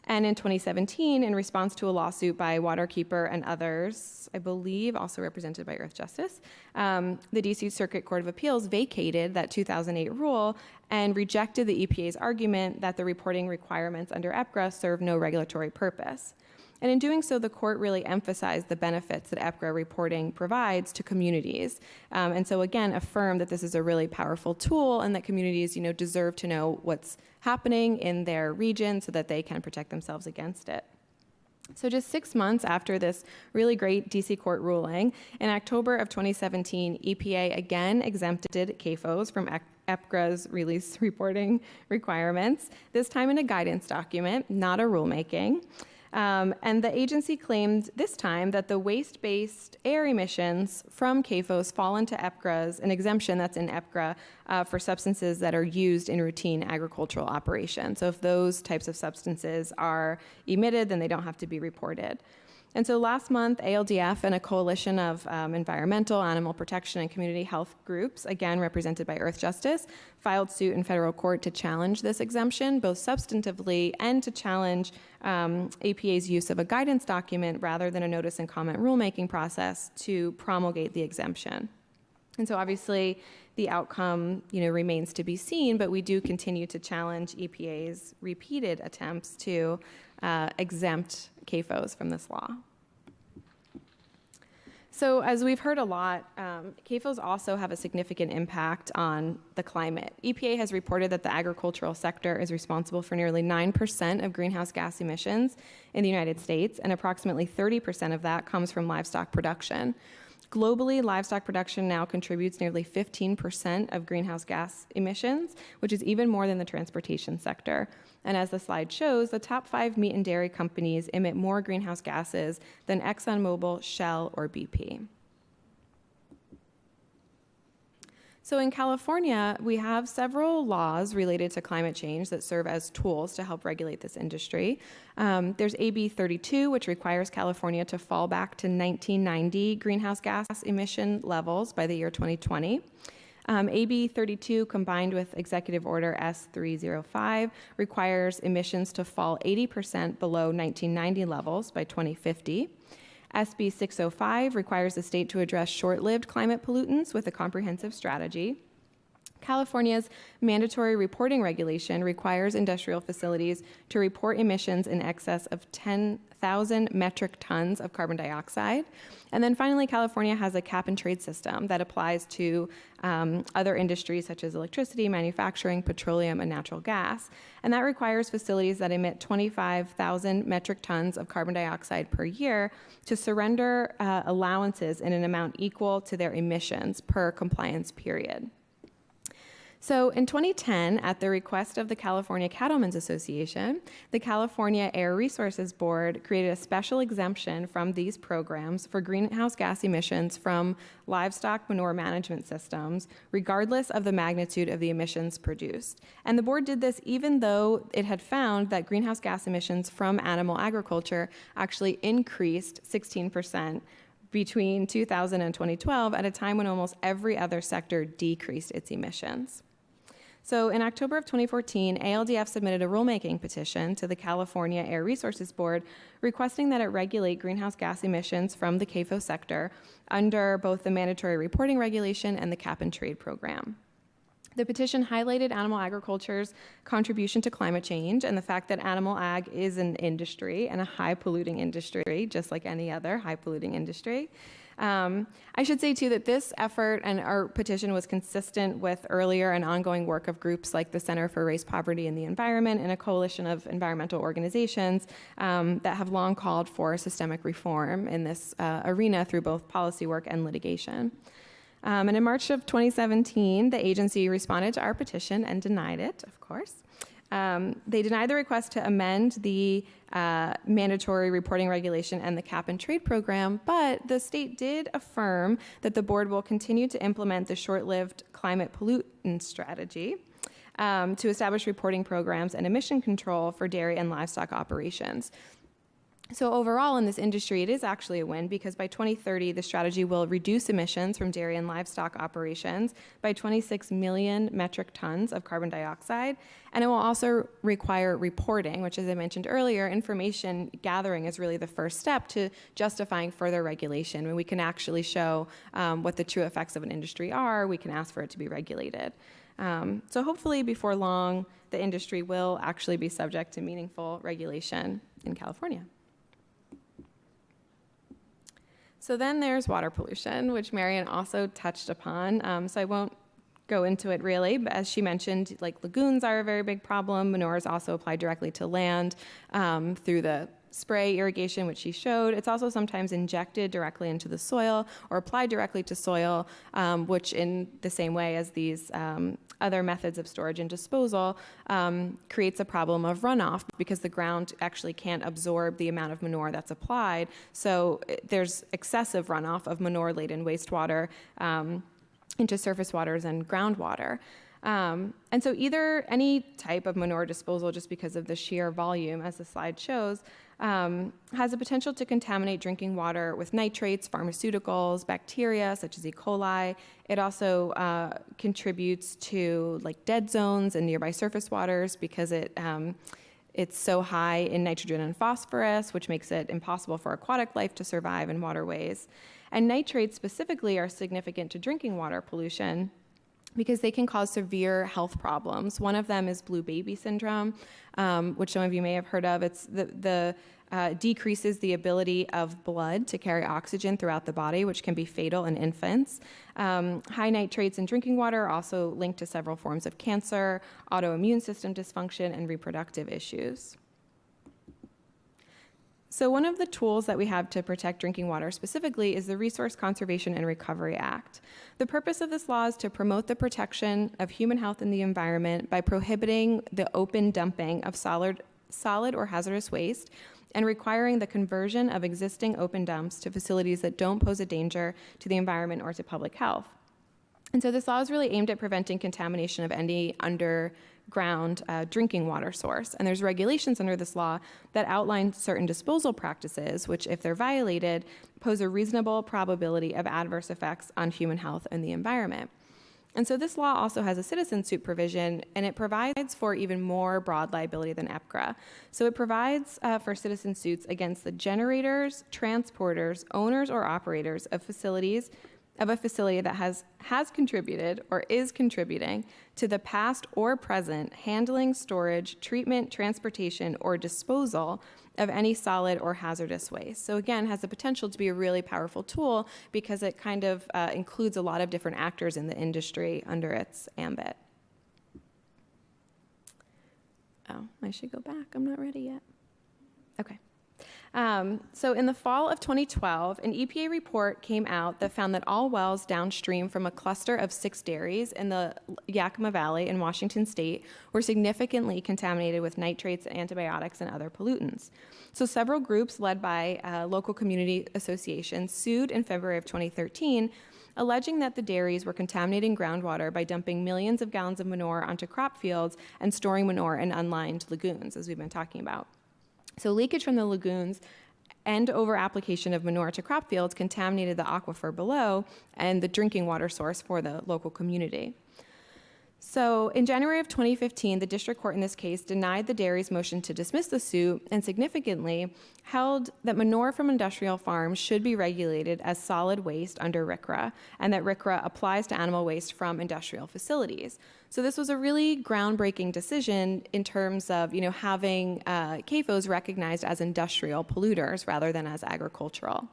And in 2017, in response to a lawsuit by Waterkeeper and others, I believe also represented by Earth Justice, the DC Circuit Court of Appeals vacated that 2008 rule and rejected the EPA's argument that the reporting requirements under EPGRA serve no regulatory purpose. And in doing so, the court really emphasized the benefits that EPGRA reporting provides to communities. And so again, affirmed that this is a really powerful tool and that communities, deserve to know what's happening in their region so that they can protect themselves against it. So just 6 months after this really great DC court ruling, in October of 2017, EPA again exempted CAFOs from EPGRA's release reporting requirements, this time in a guidance document, not a rulemaking. And the agency claimed this time that the waste-based air emissions from CAFOs fall into EPGRA's, an exemption that's in EPGRA for substances that are used in routine agricultural operations. So if those types of substances are emitted, then they don't have to be reported. And so last month, ALDF and a coalition of environmental, animal protection, and community health groups, again represented by Earth Justice, filed suit in federal court to challenge this exemption, both substantively and to challenge EPA's use of a guidance document rather than a notice and comment rulemaking process to promulgate the exemption. And so obviously the outcome, remains to be seen, but we do continue to challenge EPA's repeated attempts to exempt CAFOs from this law. So as we've heard a lot, CAFOs also have a significant impact on the climate. EPA has reported that the agricultural sector is responsible for nearly 9% of greenhouse gas emissions in the United States, and approximately 30% of that comes from livestock production. Globally, livestock production now contributes nearly 15% of greenhouse gas emissions, which is even more than the transportation sector. And as the slide shows, the top 5 meat and dairy companies emit more greenhouse gases than ExxonMobil, Shell, or BP. So in California, we have several laws related to climate change that serve as tools to help regulate this industry. There's AB 32, which requires California to fall back to 1990 greenhouse gas emission levels by the year 2020. AB 32, combined with Executive Order S305, requires emissions to fall 80% below 1990 levels by 2050. SB 605 requires the state to address short-lived climate pollutants with a comprehensive strategy. California's mandatory reporting regulation requires industrial facilities to report emissions in excess of 10,000 metric tons of carbon dioxide. And then finally, California has a cap and trade system that applies to other industries such as electricity, manufacturing, petroleum, and natural gas. And that requires facilities that emit 25,000 metric tons of carbon dioxide per year to surrender allowances in an amount equal to their emissions per compliance period. So in 2010, at the request of the California Cattlemen's Association, the California Air Resources Board created a special exemption from these programs for greenhouse gas emissions from livestock manure management systems, regardless of the magnitude of the emissions produced. And the board did this even though it had found that greenhouse gas emissions from animal agriculture actually increased 16% between 2000 and 2012 at a time when almost every other sector decreased its emissions. So in October of 2014, ALDF submitted a rulemaking petition to the California Air Resources Board requesting that it regulate greenhouse gas emissions from the CAFO sector under both the mandatory reporting regulation and the cap and trade program. The petition highlighted animal agriculture's contribution to climate change and the fact that animal ag is an industry and a high-polluting industry, just like any other high-polluting industry. I should say, too, that this effort and our petition was consistent with earlier and ongoing work of groups like the Center for Race, Poverty, and the Environment and a coalition of environmental organizations that have long called for systemic reform in this arena through both policy work and litigation. And in March of 2017, the agency responded to our petition and denied it, of course. They denied the request to amend the mandatory reporting regulation and the cap and trade program, but the state did affirm that the board will continue to implement the short-lived climate pollutant strategy to establish reporting programs and emission control for dairy and livestock operations. So overall in this industry, it is actually a win because by 2030, the strategy will reduce emissions from dairy and livestock operations by 26 million metric tons of carbon dioxide. And it will also require reporting, which, as I mentioned earlier, information gathering is really the first step to justifying further regulation. When we can actually show what the true effects of an industry are, we can ask for it to be regulated. So hopefully before long, the industry will actually be subject to meaningful regulation in California. So then there's water pollution, which Marian also touched upon. So I won't go into it really, but as she mentioned, like lagoons are a very big problem. Manure is also applied directly to land through the spray irrigation, which she showed. It's also sometimes injected directly into the soil or applied directly to soil, which in the same way as these other methods of storage and disposal creates a problem of runoff because the ground actually can't absorb the amount of manure that's applied. So there's excessive runoff of manure-laden wastewater into surface waters and groundwater. And so either any type of manure disposal, just because of the sheer volume, as the slide shows, has the potential to contaminate drinking water with nitrates, pharmaceuticals, bacteria such as E. coli. It also contributes to like dead zones and nearby surface waters because it's so high in nitrogen and phosphorus, which makes it impossible for aquatic life to survive in waterways. And nitrates specifically are significant to drinking water pollution because they can cause severe health problems. One of them is blue baby syndrome, which some of you may have heard of. It's decreases the ability of blood to carry oxygen throughout the body, which can be fatal in infants. High nitrates in drinking water are also linked to several forms of cancer, autoimmune system dysfunction, and reproductive issues. So one of the tools that we have to protect drinking water specifically is the Resource Conservation and Recovery Act. The purpose of this law is to promote the protection of human health and the environment by prohibiting the open dumping of solid or hazardous waste and requiring the conversion of existing open dumps to facilities that don't pose a danger to the environment or to public health. And so this law is really aimed at preventing contamination of any underground drinking water source. And there's regulations under this law that outline certain disposal practices, which, if they're violated, pose a reasonable probability of adverse effects on human health and the environment. And so this law also has a citizen suit provision, and it provides for even more broad liability than EPCRA. So it provides for citizen suits against the generators, transporters, owners, or operators of a facility that has contributed or is contributing to the past or present handling, storage, treatment, transportation, or disposal of any solid or hazardous waste. So again, has the potential to be a really powerful tool because it kind of includes a lot of different actors in the industry under its ambit. Oh, I should go back. I'm not ready yet. Okay. So in the fall of 2012, an EPA report came out that found that all wells downstream from a cluster of 6 dairies in the Yakima Valley in Washington state were significantly contaminated with nitrates, antibiotics, and other pollutants. So several groups led by local community associations sued in February of 2013, alleging that the dairies were contaminating groundwater by dumping millions of gallons of manure onto crop fields and storing manure in unlined lagoons, as we've been talking about. So leakage from the lagoons and over-application of manure to crop fields contaminated the aquifer below and the drinking water source for the local community. So in January of 2015, the district court in this case denied the dairy's motion to dismiss the suit and significantly held that manure from industrial farms should be regulated as solid waste under RCRA, and that RCRA applies to animal waste from industrial facilities. So this was a really groundbreaking decision in terms of, having CAFOs recognized as industrial polluters rather than as agricultural.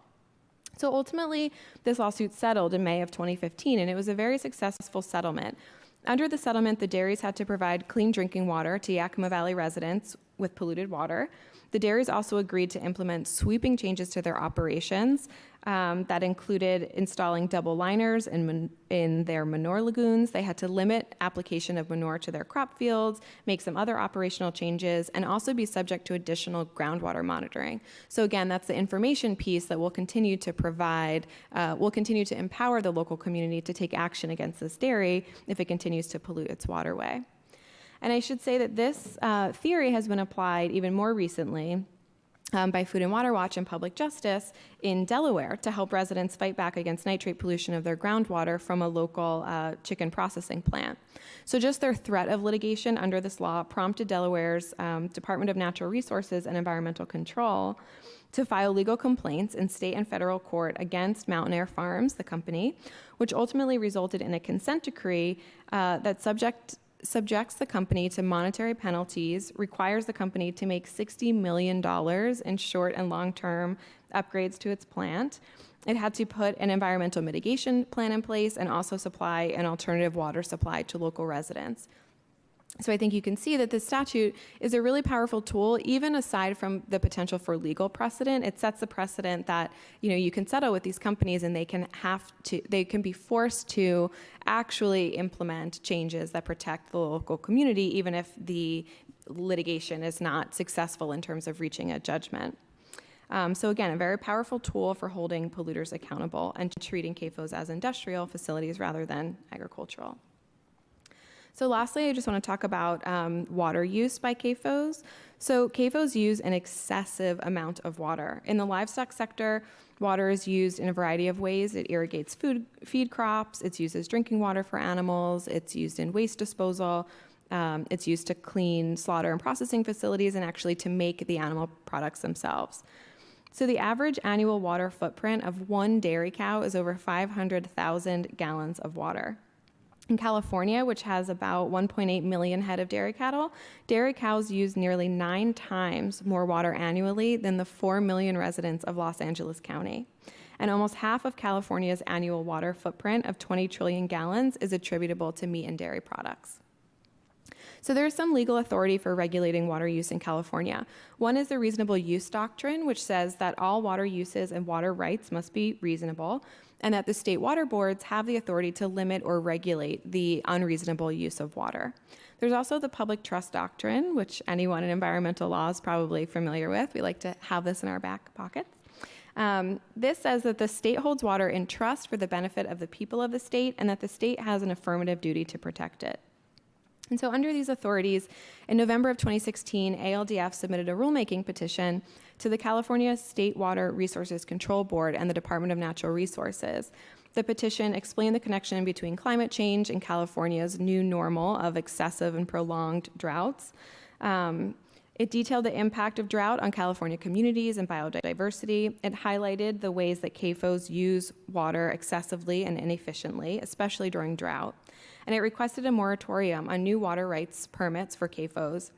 So ultimately, this lawsuit settled in May of 2015, and it was a very successful settlement. Under the settlement, the dairies had to provide clean drinking water to Yakima Valley residents with polluted water. The dairies also agreed to implement sweeping changes to their operations that included installing double liners in their manure lagoons. They had to limit application of manure to their crop fields, make some other operational changes, and also be subject to additional groundwater monitoring. So again, that's the information piece that will continue to provide, will continue to empower the local community to take action against this dairy if it continues to pollute its waterway. And I should say that this theory has been applied even more recently by Food and Water Watch and Public Justice in Delaware to help residents fight back against nitrate pollution of their groundwater from a local chicken processing plant. So just their threat of litigation under this law prompted Delaware's Department of Natural Resources and Environmental Control to file legal complaints in state and federal court against Mountain Air Farms, the company, which ultimately resulted in a consent decree that subjects the company to monetary penalties, requires the company to make $60 million in short and long-term upgrades to its plant. It had to put an environmental mitigation plan in place and also supply an alternative water supply to local residents. So I think you can see that this statute is a really powerful tool, even aside from the potential for legal precedent. It sets the precedent that, you can settle with these companies and they can be forced to actually implement changes that protect the local community, even if the litigation is not successful in terms of reaching a judgment. So again, a very powerful tool for holding polluters accountable and treating CAFOs as industrial facilities rather than agricultural. So lastly, I just want to talk about water use by CAFOs. So CAFOs use an excessive amount of water. In the livestock sector, water is used in a variety of ways. It irrigates feed crops, it's used as drinking water for animals, it's used in waste disposal, it's used to clean slaughter and processing facilities, and actually to make the animal products themselves. So the average annual water footprint of one dairy cow is over 500,000 gallons of water. In California, which has about 1.8 million head of dairy cattle, dairy cows use nearly 9 times more water annually than the 4 million residents of Los Angeles County. And almost half of California's annual water footprint of 20 trillion gallons is attributable to meat and dairy products. So there is some legal authority for regulating water use in California. One is the reasonable use doctrine, which says that all water uses and water rights must be reasonable, and that the state water boards have the authority to limit or regulate the unreasonable use of water. There's also the public trust doctrine, which anyone in environmental law is probably familiar with. We like to have this in our back pockets. This says that the state holds water in trust for the benefit of the people of the state, and that the state has an affirmative duty to protect it. And so under these authorities, in November of 2016, ALDF submitted a rulemaking petition to the California State Water Resources Control Board and the Department of Natural Resources. The petition explained the connection between climate change and California's new normal of excessive and prolonged droughts. It detailed the impact of drought on California communities and biodiversity. It highlighted the ways that CAFOs use water excessively and inefficiently, especially during drought. And it requested a moratorium on new water rights permits for CAFOs.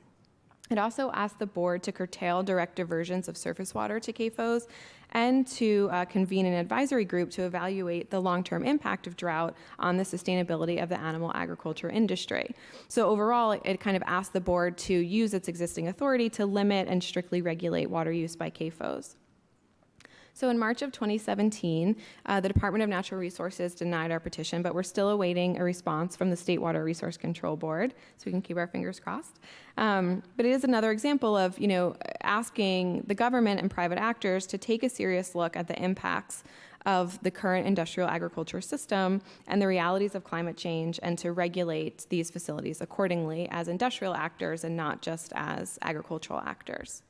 It also asked the board to curtail direct diversions of surface water to CAFOs and to convene an advisory group to evaluate the long-term impact of drought on the sustainability of the animal agriculture industry. So overall, it kind of asked the board to use its existing authority to limit and strictly regulate water use by CAFOs. So in March of 2017, the Department of Natural Resources denied our petition, but we're still awaiting a response from the State Water Resource Control Board, so we can keep our fingers crossed. But it is another example of, asking the government and private actors to take a serious look at the impacts of the current industrial agriculture system and the realities of climate change, and to regulate these facilities accordingly as industrial actors and not just as agricultural actors.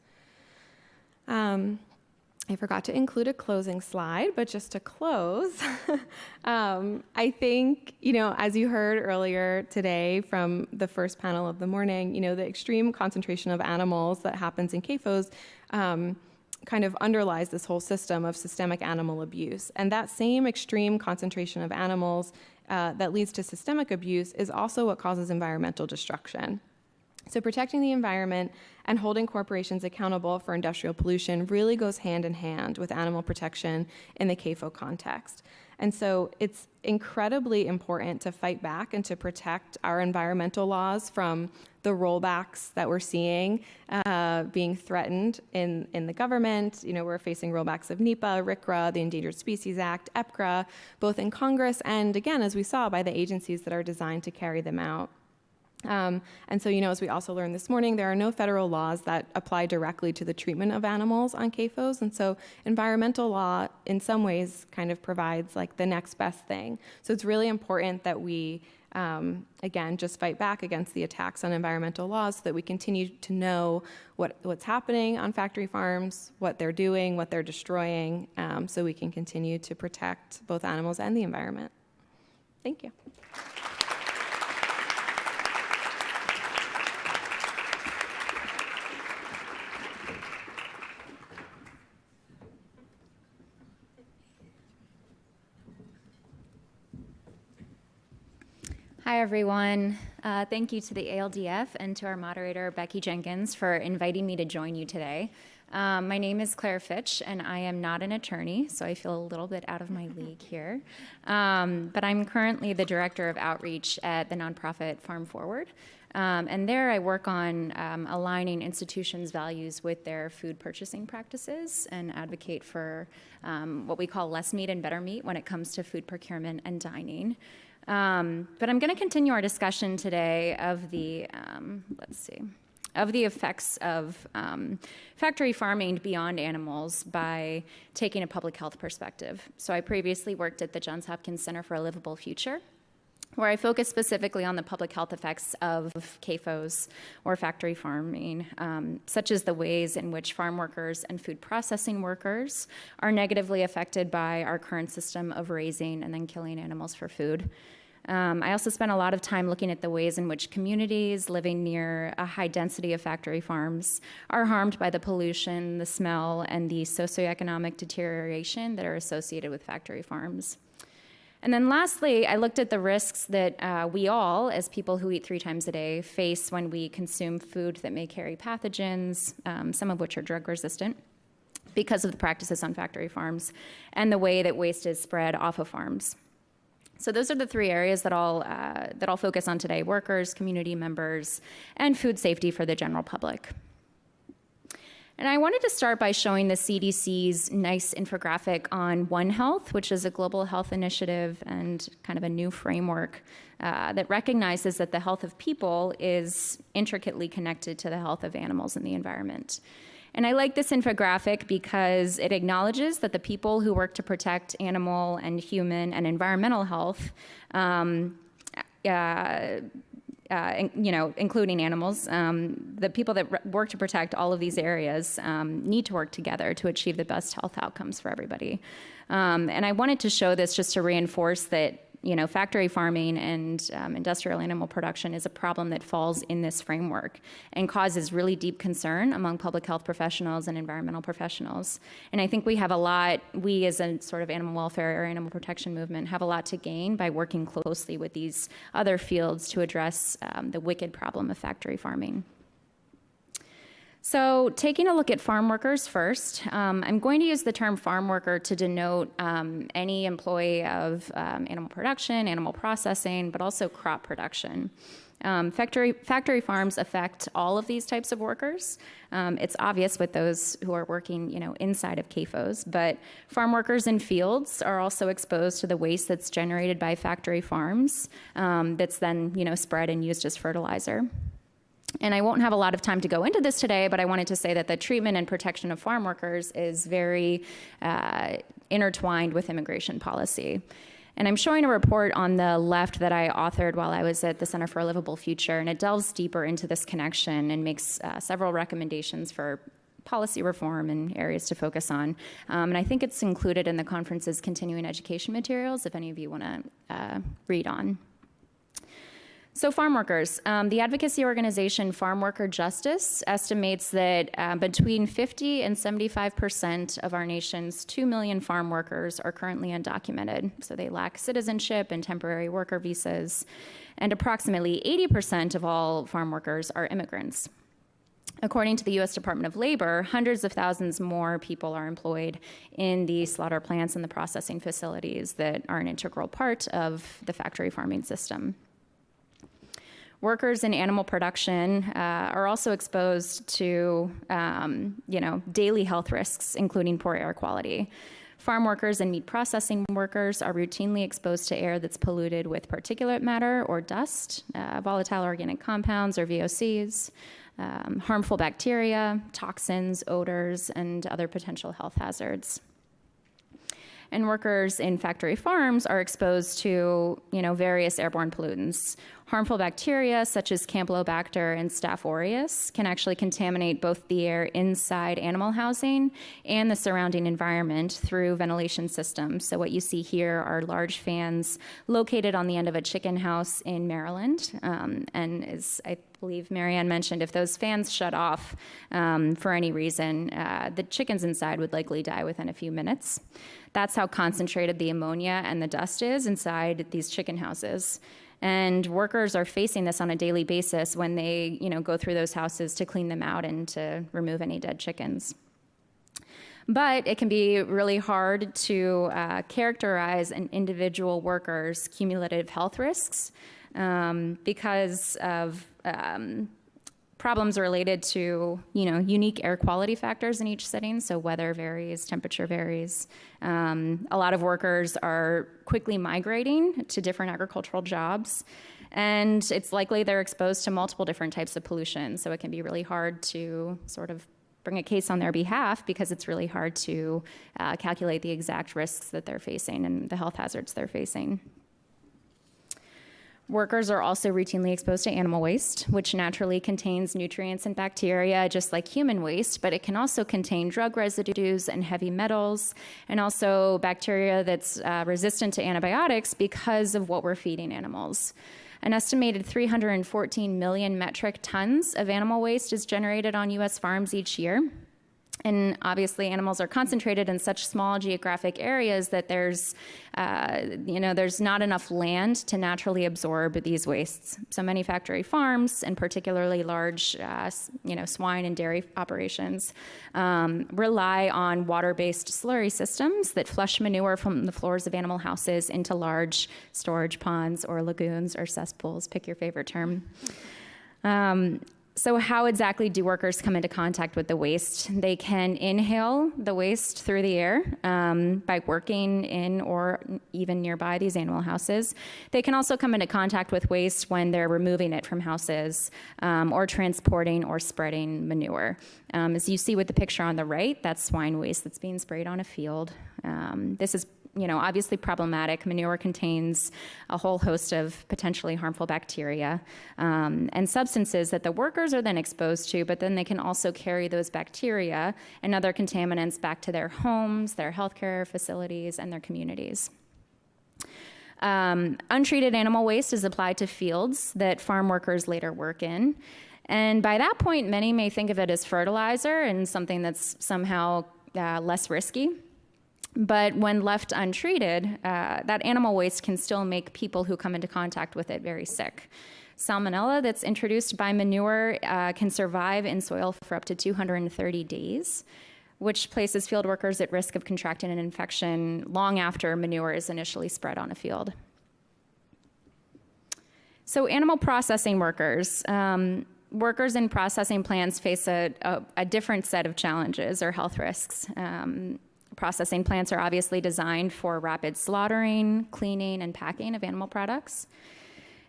I forgot to include a closing slide, but just to close, I think, as you heard earlier today from the first panel of the morning, the extreme concentration of animals that happens in CAFOs kind of underlies this whole system of systemic animal abuse. And that same extreme concentration of animals that leads to systemic abuse is also what causes environmental destruction. So protecting the environment and holding corporations accountable for industrial pollution really goes hand in hand with animal protection in the CAFO context. And so it's incredibly important to fight back and to protect our environmental laws from the rollbacks that we're seeing being threatened in the government. We're facing rollbacks of NEPA, RCRA, the Endangered Species Act, EPCRA, both in Congress and, again, as we saw, by the agencies that are designed to carry them out. And so, as we also learned this morning, there are no federal laws that apply directly to the treatment of animals on CAFOs. And so environmental law, in some ways, kind of provides like the next best thing. So it's really important that we again, just fight back against the attacks on environmental laws so that we continue to know what's happening on factory farms, what they're doing, what they're destroying, so we can continue to protect both animals and the environment. Thank you. Hi, everyone. Thank you to the ALDF and to our moderator, Becky Jenkins, for inviting me to join you today. My name is Claire Fitch, and I am not an attorney, so I feel a little bit out of my league here. But I'm currently the Director of Outreach at the nonprofit Farm Forward. And there I work on aligning institutions' values with their food purchasing practices and advocate for what we call less meat and better meat when it comes to food procurement and dining. But I'm going to continue our discussion today of the, of the effects of factory farming beyond animals by taking a public health perspective. So I previously worked at the Johns Hopkins Center for a Livable Future, where I focus specifically on the public health effects of CAFOs, or factory farming, such as the ways in which farm workers and food processing workers are negatively affected by our current system of raising and then killing animals for food. I also spent a lot of time looking at the ways in which communities living near a high density of factory farms are harmed by the pollution, the smell, and the socioeconomic deterioration that are associated with factory farms. And then lastly, I looked at the risks that we all, as people who eat 3 times a day, face when we consume food that may carry pathogens, some of which are drug resistant, because of the practices on factory farms, and the way that waste is spread off of farms. So those are the 3 areas that I'll focus on today: workers, community members, and food safety for the general public. And I wanted to start by showing the CDC's nice infographic on One Health, which is a global health initiative and kind of a new framework that recognizes that the health of people is intricately connected to the health of animals and the environment. And I like this infographic because it acknowledges that the people who work to protect animal and human and environmental health, including animals, the people that work to protect all of these areas need to work together to achieve the best health outcomes for everybody. And I wanted to show this just to reinforce that factory farming and industrial animal production is a problem that falls in this framework and causes really deep concern among public health professionals and environmental professionals. And I think we as a sort of animal welfare or animal protection movement, have a lot to gain by working closely with these other fields to address the wicked problem of factory farming. So taking a look at farm workers first, I'm going to use the term farm worker to denote any employee of animal production, animal processing, but also crop production. Factory farms affect all of these types of workers. It's obvious with those who are working, inside of CAFOs, but farm workers in fields are also exposed to the waste that's generated by factory farms that's then, spread and used as fertilizer. And I won't have a lot of time to go into this today, but I wanted to say that the treatment and protection of farm workers is very intertwined with immigration policy. And I'm showing a report on the left that I authored while I was at the Center for a Livable Future, and it delves deeper into this connection and makes several recommendations for policy reform and areas to focus on. And I think it's included in the conference's continuing education materials, if any of you want to read on. So farm workers, the advocacy organization Farm Worker Justice estimates that between 50 and 75% of our nation's 2 million farm workers are currently undocumented. So they lack citizenship and temporary worker visas. And approximately 80% of all farm workers are immigrants. According to the U.S. Department of Labor, hundreds of thousands more people are employed in the slaughter plants and the processing facilities that are an integral part of the factory farming system. Workers in animal production are also exposed to, daily health risks, including poor air quality. Farm workers and meat processing workers are routinely exposed to air that's polluted with particulate matter or dust, volatile organic compounds or VOCs, harmful bacteria, toxins, odors, and other potential health hazards. And workers in factory farms are exposed to, various airborne pollutants. Harmful bacteria such as Campylobacter and Staph aureus can actually contaminate both the air inside animal housing and the surrounding environment through ventilation systems. So what you see here are large fans located on the end of a chicken house in Maryland. And as I believe Marianne mentioned, if those fans shut off for any reason, the chickens inside would likely die within a few minutes. That's how concentrated the ammonia and the dust is inside these chicken houses. And workers are facing this on a daily basis when they, go through those houses to clean them out and to remove any dead chickens. But it can be really hard to characterize an individual worker's cumulative health risks because of problems related to, unique air quality factors in each setting. So weather varies, temperature varies. A lot of workers are quickly migrating to different agricultural jobs, and it's likely they're exposed to multiple different types of pollution. So it can be really hard to sort of bring a case on their behalf because it's really hard to calculate the exact risks that they're facing and the health hazards they're facing. Workers are also routinely exposed to animal waste, which naturally contains nutrients and bacteria just like human waste, but it can also contain drug residues and heavy metals, and also bacteria that's resistant to antibiotics because of what we're feeding animals. An estimated 314 million metric tons of animal waste is generated on U.S. farms each year. And obviously, animals are concentrated in such small geographic areas that there's not enough land to naturally absorb these wastes. So many factory farms, and particularly large, swine and dairy operations, rely on water-based slurry systems that flush manure from the floors of animal houses into large storage ponds or lagoons or cesspools. Pick your favorite term. So how exactly do workers come into contact with the waste? They can inhale the waste through the air by working in or even nearby these animal houses. They can also come into contact with waste when they're removing it from houses or transporting or spreading manure. As you see with the picture on the right, that's swine waste that's being sprayed on a field. This is obviously problematic. Manure contains a whole host of potentially harmful bacteria and substances that the workers are then exposed to, but then they can also carry those bacteria and other contaminants back to their homes, their healthcare facilities, and their communities. Untreated animal waste is applied to fields that farm workers later work in. And by that point, many may think of it as fertilizer and something that's somehow less risky. But when left untreated, that animal waste can still make people who come into contact with it very sick. Salmonella that's introduced by manure can survive in soil for up to 230 days, which places field workers at risk of contracting an infection long after manure is initially spread on a field. So animal processing workers. Workers in processing plants face a different set of challenges or health risks. Processing plants are obviously designed for rapid slaughtering, cleaning, and packing of animal products.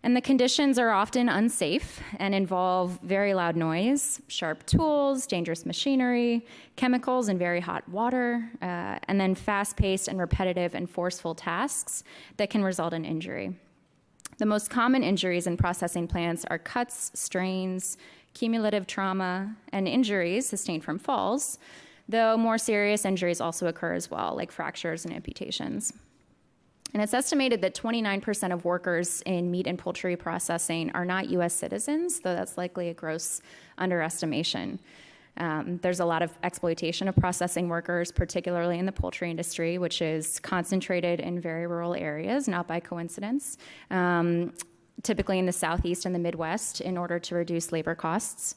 And the conditions are often unsafe and involve very loud noise, sharp tools, dangerous machinery, chemicals, and very hot water, and then fast-paced and repetitive and forceful tasks that can result in injury. The most common injuries in processing plants are cuts, strains, cumulative trauma, and injuries sustained from falls, though more serious injuries also occur as well, like fractures and amputations. And it's estimated that 29% of workers in meat and poultry processing are not U.S. citizens, though that's likely a gross underestimation. There's a lot of exploitation of processing workers, particularly in the poultry industry, which is concentrated in very rural areas, not by coincidence, typically in the Southeast and the Midwest, in order to reduce labor costs.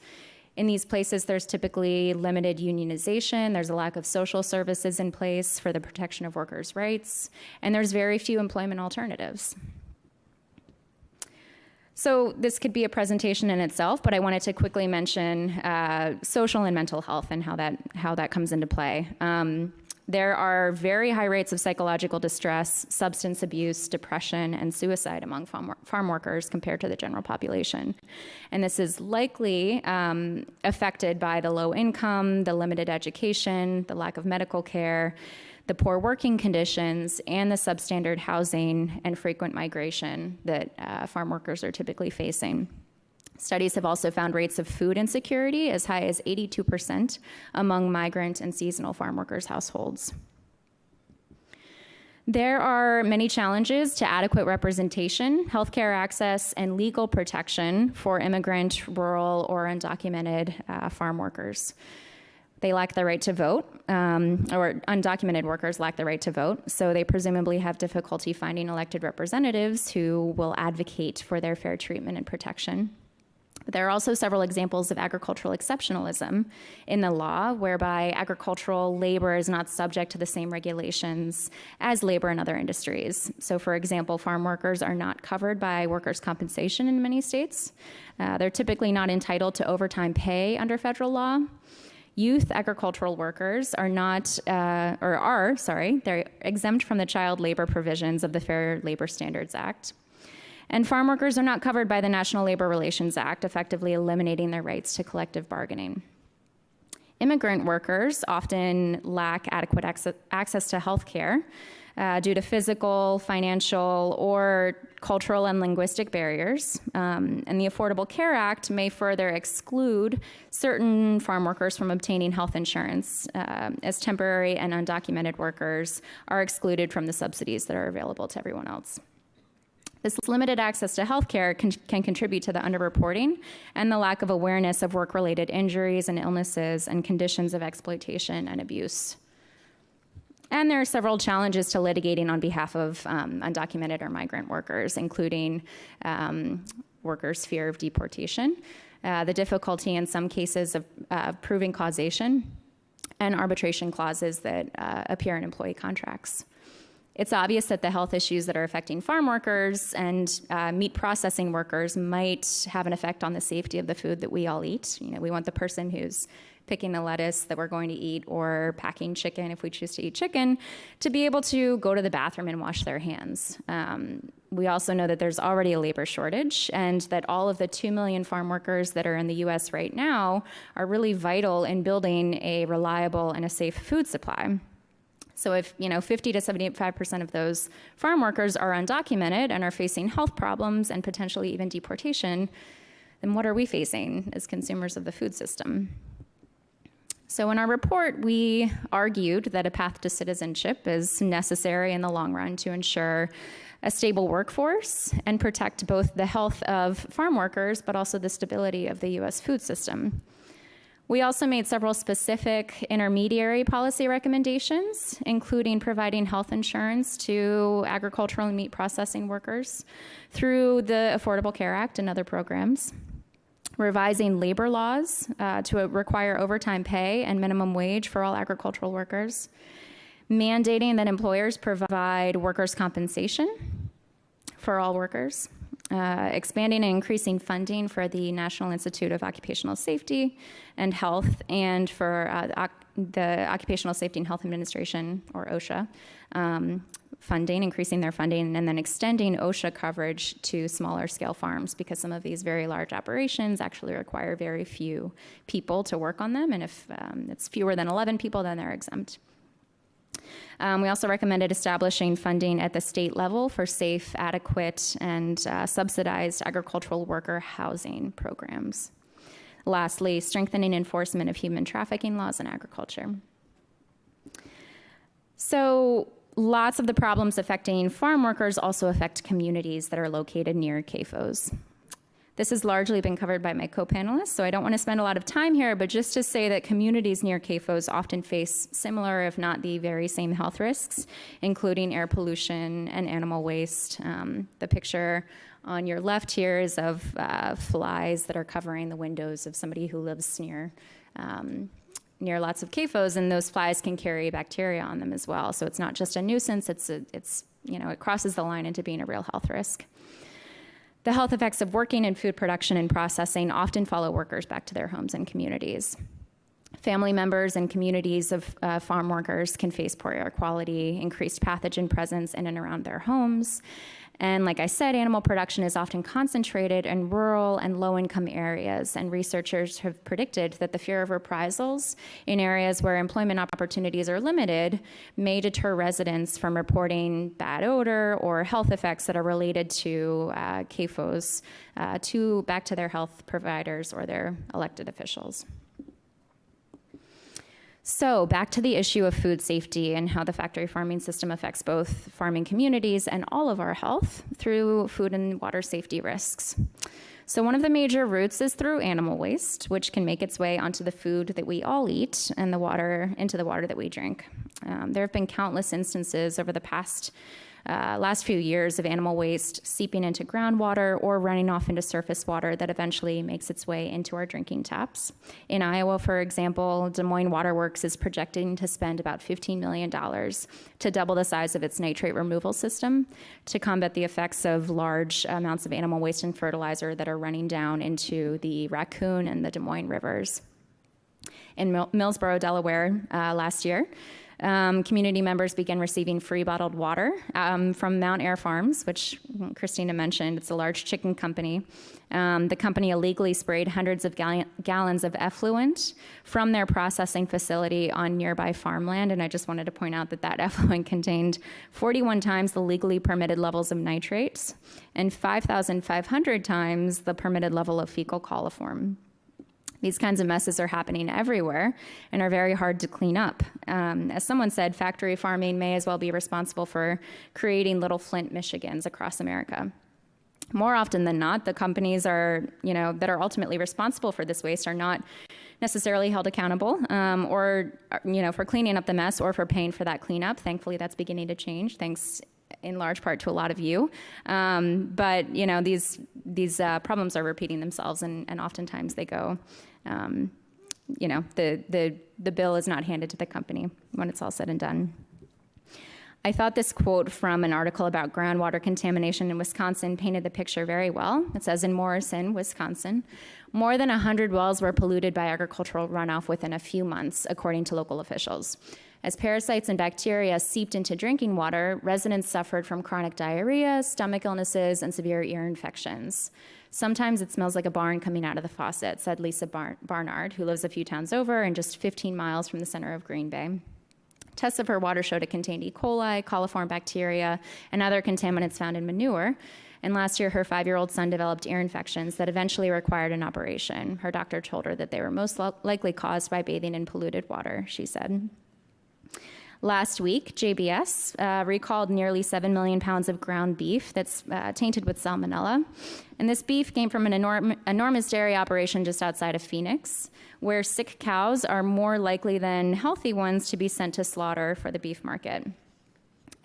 In these places, there's typically limited unionization, there's a lack of social services in place for the protection of workers' rights, and there's very few employment alternatives. So this could be a presentation in itself, but I wanted to quickly mention social and mental health and how that comes into play. There are very high rates of psychological distress, substance abuse, depression, and suicide among farm workers compared to the general population. And this is likely affected by the low income, the limited education, the lack of medical care, the poor working conditions, and the substandard housing and frequent migration that farm workers are typically facing. Studies have also found rates of food insecurity as high as 82% among migrant and seasonal farm workers' households. There are many challenges to adequate representation, healthcare access, and legal protection for immigrant, rural, or undocumented farm workers. They lack the right to vote, or undocumented workers lack the right to vote, so they presumably have difficulty finding elected representatives who will advocate for their fair treatment and protection. There are also several examples of agricultural exceptionalism in the law, whereby agricultural labor is not subject to the same regulations as labor in other industries. So, for example, farm workers are not covered by workers' compensation in many states. They're typically not entitled to overtime pay under federal law. Youth agricultural workers they're exempt from the child labor provisions of the Fair Labor Standards Act. And farm workers are not covered by the National Labor Relations Act, effectively eliminating their rights to collective bargaining. Immigrant workers often lack adequate access to health care due to physical, financial, or cultural and linguistic barriers. And the Affordable Care Act may further exclude certain farm workers from obtaining health insurance, as temporary and undocumented workers are excluded from the subsidies that are available to everyone else. This limited access to health care can contribute to the underreporting and the lack of awareness of work-related injuries and illnesses and conditions of exploitation and abuse. And there are several challenges to litigating on behalf of undocumented or migrant workers, including workers' fear of deportation, the difficulty in some cases of proving causation, and arbitration clauses that appear in employee contracts. It's obvious that the health issues that are affecting farm workers and meat processing workers might have an effect on the safety of the food that we all eat. You know, we want the person who's picking the lettuce that we're going to eat or packing chicken, if we choose to eat chicken, to be able to go to the bathroom and wash their hands. We also know that there's already a labor shortage and that all of the 2 million farm workers that are in the US right now are really vital in building a reliable and a safe food supply. So if 50 to 75% of those farm workers are undocumented and are facing health problems and potentially even deportation, then what are we facing as consumers of the food system? So in our report, we argued that a path to citizenship is necessary in the long run to ensure a stable workforce and protect both the health of farm workers, but also the stability of the US food system. We also made several specific intermediary policy recommendations, including providing health insurance to agricultural and meat processing workers through the Affordable Care Act and other programs, revising labor laws to require overtime pay and minimum wage for all agricultural workers, mandating that employers provide workers' compensation for all workers, expanding and increasing funding for the National Institute of Occupational Safety and Health and for the Occupational Safety and Health Administration, or OSHA, increasing their funding, and then extending OSHA coverage to smaller scale farms, because some of these very large operations actually require very few people to work on them, and if it's fewer than 11 people, then they're exempt. We also recommended establishing funding at the state level for safe, adequate, and subsidized agricultural worker housing programs. Lastly, strengthening enforcement of human trafficking laws in agriculture. So lots of the problems affecting farm workers also affect communities that are located near CAFOs. This has largely been covered by my co-panelists, so I don't want to spend a lot of time here, but just to say that communities near CAFOs often face similar, if not the very same health risks, including air pollution and animal waste. The picture on your left here is of flies that are covering the windows of somebody who lives near lots of CAFOs, and those flies can carry bacteria on them as well. So it's not just a nuisance, it crosses the line into being a real health risk. The health effects of working in food production and processing often follow workers back to their homes and communities. Family members and communities of farm workers can face poor air quality, increased pathogen presence in and around their homes. And like I said, animal production is often concentrated in rural and low-income areas, and researchers have predicted that the fear of reprisals in areas where employment opportunities are limited may deter residents from reporting bad odor or health effects that are related to CAFOs back to their health providers or their elected officials. So back to the issue of food safety and how the factory farming system affects both farming communities and all of our health through food and water safety risks. So one of the major routes is through animal waste, which can make its way onto the food that we all eat and into the water that we drink. There have been countless instances over the last few years of animal waste seeping into groundwater or running off into surface water that eventually makes its way into our drinking taps. In Iowa, for example, Des Moines Water Works is projecting to spend about $15 million to double the size of its nitrate removal system to combat the effects of large amounts of animal waste and fertilizer that are running down into the Raccoon and the Des Moines rivers. In Millsboro, Delaware, last year, community members began receiving free bottled water from Mount Air Farms, which Christina mentioned. It's a large chicken company. The company illegally sprayed hundreds of gallons of effluent from their processing facility on nearby farmland, and I just wanted to point out that that effluent contained 41 times the legally permitted levels of nitrates and 5,500 times the permitted level of fecal coliform. These kinds of messes are happening everywhere and are very hard to clean up. As someone said, factory farming may as well be responsible for creating little Flint, Michigans across America. More often than not, the companies that are ultimately responsible for this waste are not necessarily held accountable for cleaning up the mess or for paying for that cleanup. Thankfully, that's beginning to change, thanks in large part to a lot of you. But these problems are repeating themselves, and oftentimes they go, the bill is not handed to the company when it's all said and done. I thought this quote from an article about groundwater contamination in Wisconsin painted the picture very well. It says, in Morrison, Wisconsin, more than 100 wells were polluted by agricultural runoff within a few months, according to local officials. As parasites and bacteria seeped into drinking water, residents suffered from chronic diarrhea, stomach illnesses, and severe ear infections. Sometimes it smells like a barn coming out of the faucet, said Lisa Barnard, who lives a few towns over and just 15 miles from the center of Green Bay. Tests of her water showed it contained E. coli, coliform bacteria, and other contaminants found in manure. And last year, her 5-year-old son developed ear infections that eventually required an operation. Her doctor told her that they were most likely caused by bathing in polluted water, she said. Last week, JBS recalled nearly 7 million pounds of ground beef that's tainted with salmonella. And this beef came from an enormous dairy operation just outside of Phoenix, where sick cows are more likely than healthy ones to be sent to slaughter for the beef market.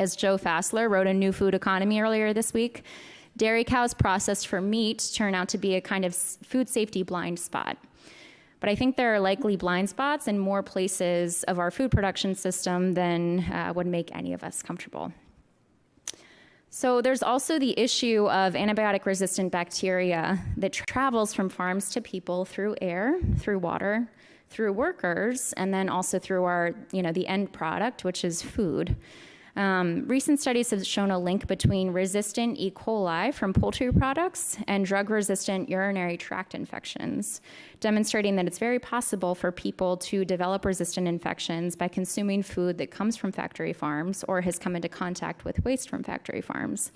As Joe Fassler wrote in New Food Economy earlier this week, dairy cows processed for meat turn out to be a kind of food safety blind spot. But I think there are likely blind spots in more places of our food production system than would make any of us comfortable. So there's also the issue of antibiotic-resistant bacteria that travels from farms to people through air, through water, through workers, and then also through our, the end product, which is food. Recent studies have shown a link between resistant E. coli from poultry products and drug-resistant urinary tract infections, demonstrating that it's very possible for people to develop resistant infections by consuming food that comes from factory farms or has come into contact with waste from factory farms.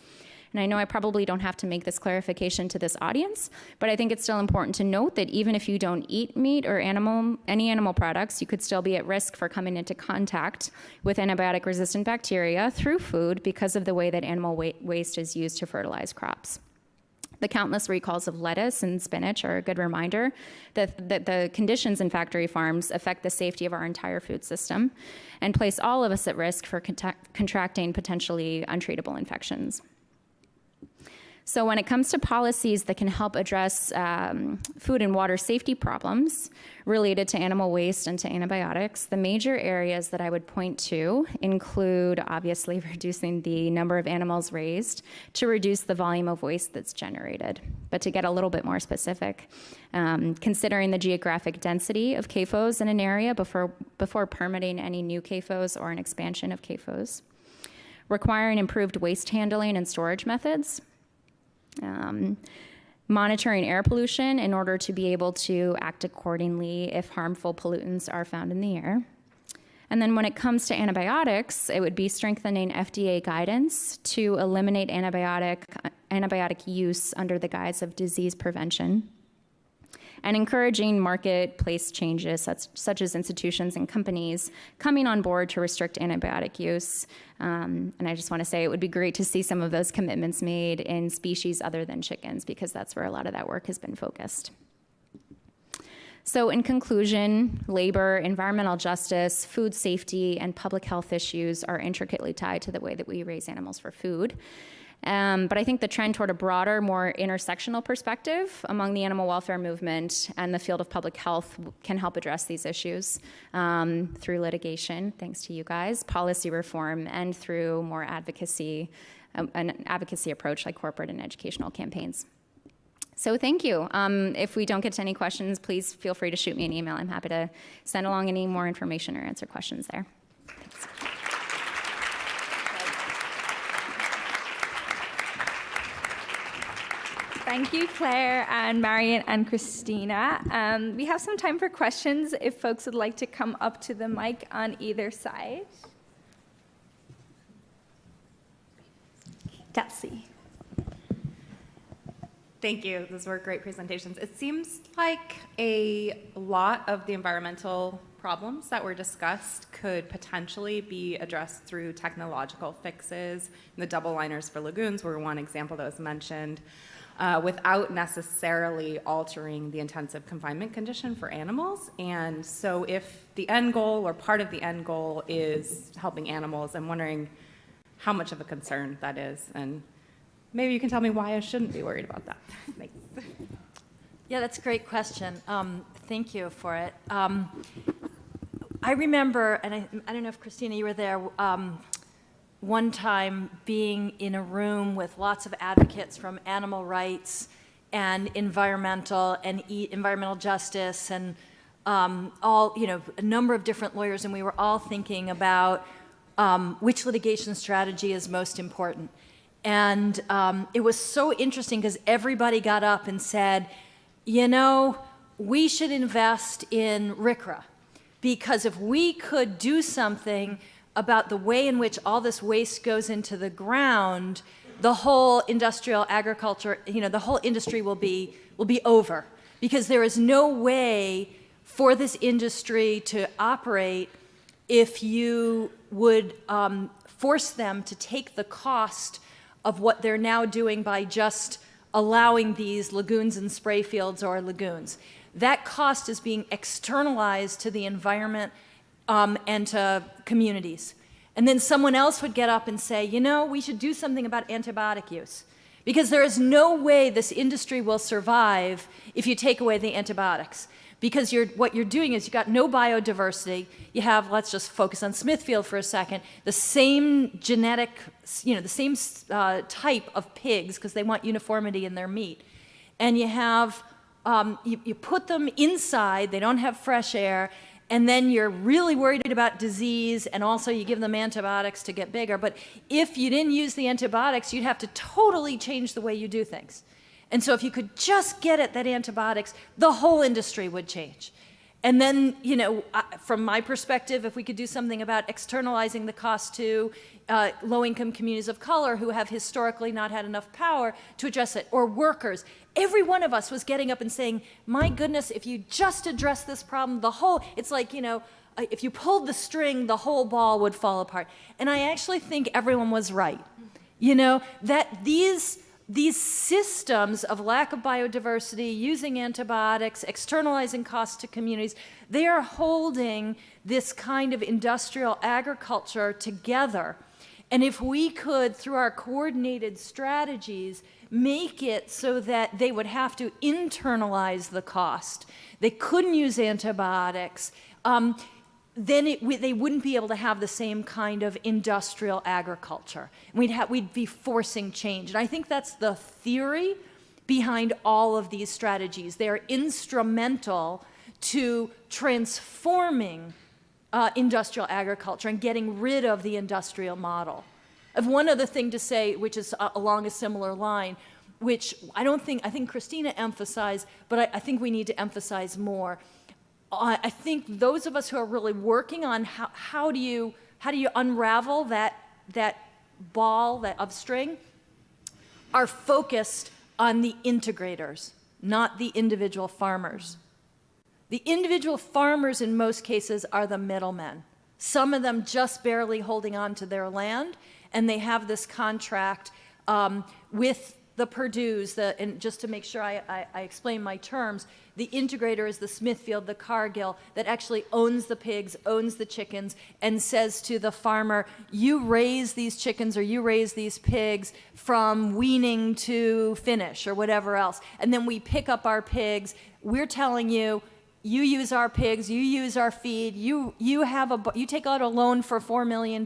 And I know I probably don't have to make this clarification to this audience, but I think it's still important to note that even if you don't eat meat or any animal products, you could still be at risk for coming into contact with antibiotic-resistant bacteria through food because of the way that animal waste is used to fertilize crops. The countless recalls of lettuce and spinach are a good reminder that the conditions in factory farms affect the safety of our entire food system and place all of us at risk for contracting potentially untreatable infections. So when it comes to policies that can help address food and water safety problems related to animal waste and to antibiotics, the major areas that I would point to include obviously reducing the number of animals raised to reduce the volume of waste that's generated. But to get a little bit more specific, considering the geographic density of CAFOs in an area before permitting any new CAFOs or an expansion of CAFOs, requiring improved waste handling and storage methods, monitoring air pollution in order to be able to act accordingly if harmful pollutants are found in the air. And then when it comes to antibiotics, it would be strengthening FDA guidance to eliminate antibiotic use under the guise of disease prevention, and encouraging marketplace changes such as institutions and companies coming on board to restrict antibiotic use. And I just want to say it would be great to see some of those commitments made in species other than chickens, because that's where a lot of that work has been focused. So in conclusion, labor, environmental justice, food safety, and public health issues are intricately tied to the way that we raise animals for food. But I think the trend toward a broader, more intersectional perspective among the animal welfare movement and the field of public health can help address these issues through litigation, thanks to you guys, policy reform, and through more advocacy, an advocacy approach like corporate and educational campaigns. So thank you. If we don't get to any questions, please feel free to shoot me an email. I'm happy to send along any more information or answer questions there. Thanks. Thank you, Claire and Marion and Christina. We have some time for questions if folks would like to come up to the mic on either side. Kelsey. Thank you. Those were great presentations. It seems like a lot of the environmental problems that were discussed could potentially be addressed through technological fixes. The double liners for lagoons were one example that was mentioned. Without necessarily altering the intensive confinement condition for animals. And so if the end goal or part of the end goal is helping animals, I'm wondering how much of a concern that is. And maybe you can tell me why I shouldn't be worried about that. Thanks. Yeah, that's a great question. Thank you for it. I remember, and I don't know if Christina, you were there, one time being in a room with lots of advocates from animal rights and environmental justice and all, a number of different lawyers, and we were all thinking about which litigation strategy is most important. And it was so interesting because everybody got up and said, we should invest in RCRA, because if we could do something about the way in which all this waste goes into the ground, the whole industrial agriculture, the whole industry will be over, because there is no way for this industry to operate if you would force them to take the cost of what they're now doing by just allowing these lagoons and spray fields or lagoons. That cost is being externalized to the environment and to communities. And then someone else would get up and say, we should do something about antibiotic use, because there is no way this industry will survive if you take away the antibiotics. Because what you're doing is you've got no biodiversity. You have, let's just focus on Smithfield for a second, the same genetic, the same type of pigs, because they want uniformity in their meat. And you have, you put them inside, they don't have fresh air, and then you're really worried about disease, and also you give them antibiotics to get bigger. But if you didn't use the antibiotics, you'd have to totally change the way you do things. And so if you could just get at that antibiotics, the whole industry would change. And then, from my perspective, if we could do something about externalizing the cost to low-income communities of color who have historically not had enough power to address it, or workers, every one of us was getting up and saying, my goodness, if you just address this problem, it's like, if you pulled the string, the whole ball would fall apart. And I actually think everyone was right. That these systems of lack of biodiversity, using antibiotics, externalizing costs to communities, they are holding this kind of industrial agriculture together. And if we could, through our coordinated strategies, make it so that they would have to internalize the cost, they couldn't use antibiotics, then they wouldn't be able to have the same kind of industrial agriculture. We'd be forcing change. And I think that's the theory behind all of these strategies. They're instrumental to transforming industrial agriculture and getting rid of the industrial model. I have one other thing to say, which is along a similar line, which I think Christina emphasized, but I think we need to emphasize more. I think those of us who are really working on how do you unravel that ball of string are focused on the integrators, not the individual farmers. The individual farmers in most cases are the middlemen. Some of them just barely holding on to their land, and they have this contract with the Purdue's, and just to make sure I explain my terms, the integrator is the Smithfield, the Cargill, that actually owns the pigs, owns the chickens, and says to the farmer, you raise these chickens or you raise these pigs from weaning to finish or whatever else. And then we pick up our pigs. We're telling you, you use our pigs, you use our feed, you take out a loan for $4 million,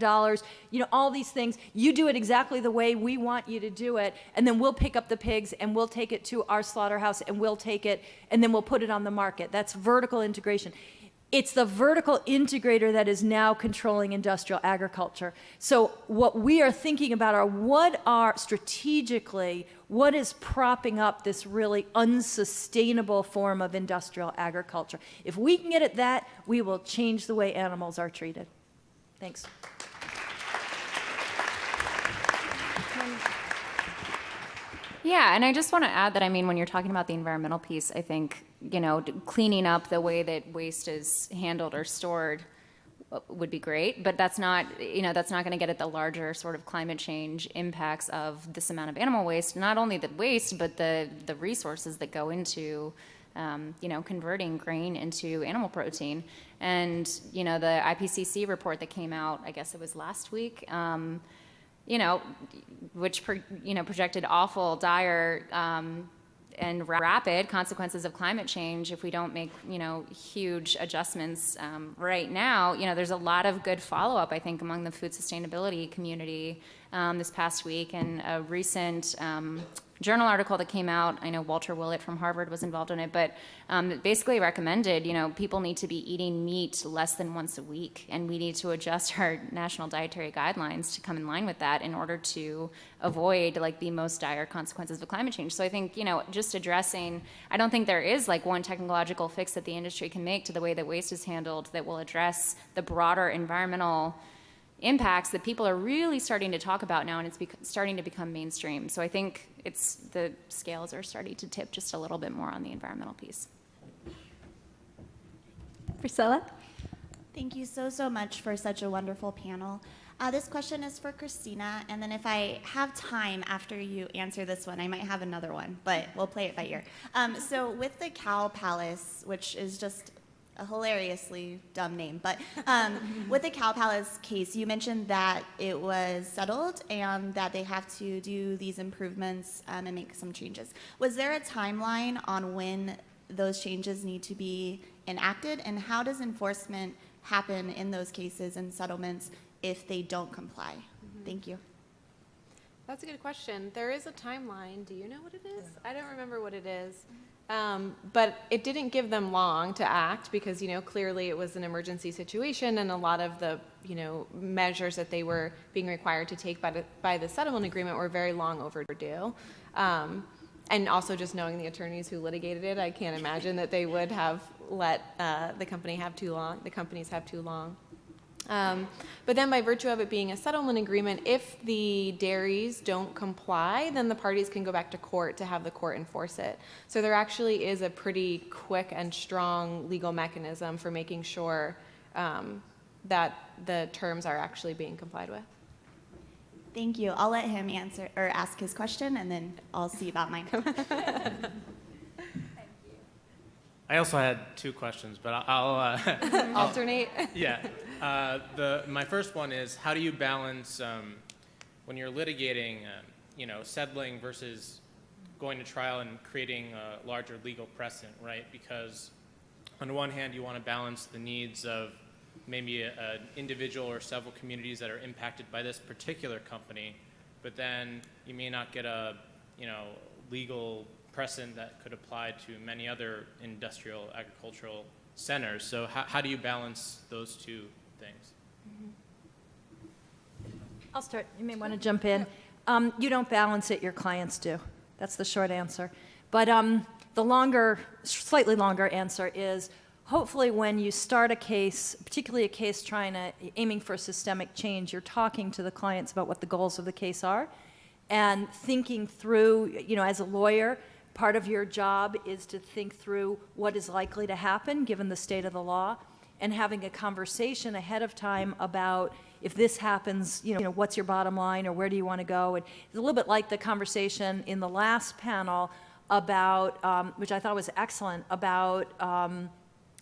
all these things. You do it exactly the way we want you to do it, and then we'll pick up the pigs and we'll take it to our slaughterhouse and we'll take it and then we'll put it on the market. That's vertical integration. It's the vertical integrator that is now controlling industrial agriculture. So what we are thinking about are strategically, what is propping up this really unsustainable form of industrial agriculture? If we can get at that, we will change the way animals are treated. Thanks. Yeah, and I just want to add that, when you're talking about the environmental piece, I think, cleaning up the way that waste is handled or stored would be great, but that's not going to get at the larger sort of climate change impacts of this amount of animal waste, not only the waste, but the resources that go into, converting grain into animal protein. And, the IPCC report that came out, I guess it was last week, which projected awful, dire, and rapid consequences of climate change if we don't make, huge adjustments right now. There's a lot of good follow-up, I think, among the food sustainability community this past week, and a recent journal article that came out, I know Walter Willett from Harvard was involved in it, but it basically recommended, people need to be eating meat less than once a week, and we need to adjust our national dietary guidelines to come in line with that in order to avoid the most dire consequences of climate change. So I think, just addressing, I don't think there is one technological fix that the industry can make to the way that waste is handled that will address the broader environmental impacts that people are really starting to talk about now, and it's starting to become mainstream. So I think the scales are starting to tip just a little bit more on the environmental piece. Priscilla? Thank you so much for such a wonderful panel. This question is for Christina, and then if I have time after you answer this one, I might have another one, but we'll play it by ear. So with the Cow Palace, which is just a hilariously dumb name, but with the Cow Palace case, you mentioned that it was settled and that they have to do these improvements and make some changes. Was there a timeline on when those changes need to be enacted, and how does enforcement happen in those cases and settlements if they don't comply? Thank you. That's a good question. There is a timeline. Do you know what it is? I don't remember what it is. But it didn't give them long to act because, clearly it was an emergency situation, and a lot of the, measures that they were being required to take by the settlement agreement were very long overdue. And also just knowing the attorneys who litigated it, I can't imagine that they would have let the companies have too long. But then by virtue of it being a settlement agreement, if the dairies don't comply, then the parties can go back to court to have the court enforce it. So there actually is a pretty quick and strong legal mechanism for making sure that the terms are actually being complied with. Thank you. I'll let him answer or ask his question, and then I'll see about mine. I also had two questions, but I'll alternate. Yeah. My first one is, how do you balance when you're litigating, settling versus going to trial and creating a larger legal precedent, right? Because on one hand, you want to balance the needs of maybe an individual or several communities that are impacted by this particular company, but then you may not get a, legal precedent that could apply to many other industrial agricultural centers. So how do you balance those two things? I'll start. You may want to jump in. You don't balance it, your clients do. That's the short answer. But the slightly longer answer is, hopefully when you start a case, particularly a case aiming for systemic change, you're talking to the clients about what the goals of the case are and thinking through, as a lawyer, part of your job is to think through what is likely to happen given the state of the law, and having a conversation ahead of time about, if this happens, what's your bottom line, or where do you want to go? And it's a little bit like the conversation in the last panel about, which I thought was excellent, about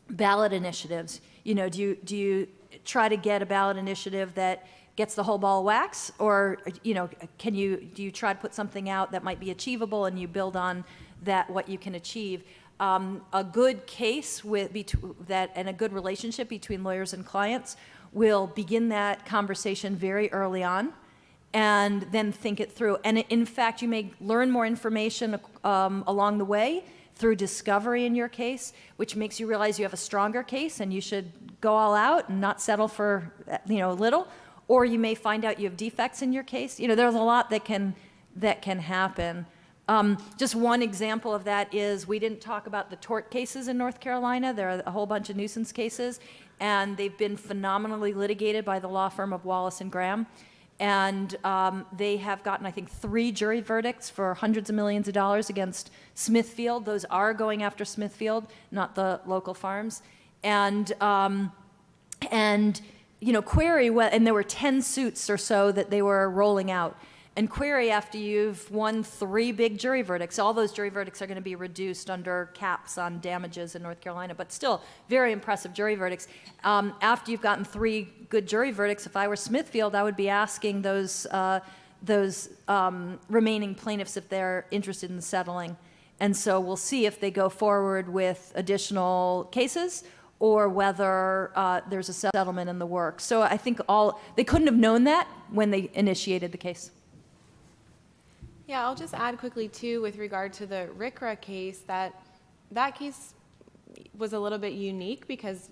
ballot initiatives. Do you try to get a ballot initiative that gets the whole ball of wax, or do you try to put something out that might be achievable and you build on that what you can achieve? A good case and a good relationship between lawyers and clients will begin that conversation very early on and then think it through. And in fact, you may learn more information along the way through discovery in your case, which makes you realize you have a stronger case and you should go all out and not settle for a little. Or you may find out you have defects in your case. There's a lot that can happen. Just one example of that is, we didn't talk about the tort cases in North Carolina. There are a whole bunch of nuisance cases, and they've been phenomenally litigated by the law firm of Wallace and Graham. And they have gotten, I think, 3 jury verdicts for hundreds of millions of dollars against Smithfield. Those are going after Smithfield, not the local farms. And Query, and there were 10 suits or so that they were rolling out. And Query, after you've won 3 big jury verdicts, all those jury verdicts are going to be reduced under caps on damages in North Carolina, but still very impressive jury verdicts. After you've gotten 3 good jury verdicts, if I were Smithfield, I would be asking those remaining plaintiffs if they're interested in settling. And so we'll see if they go forward with additional cases or whether there's a settlement in the works. So I think they couldn't have known that when they initiated the case. Yeah, I'll just add quickly too, with regard to the RCRA case, that case was a little bit unique because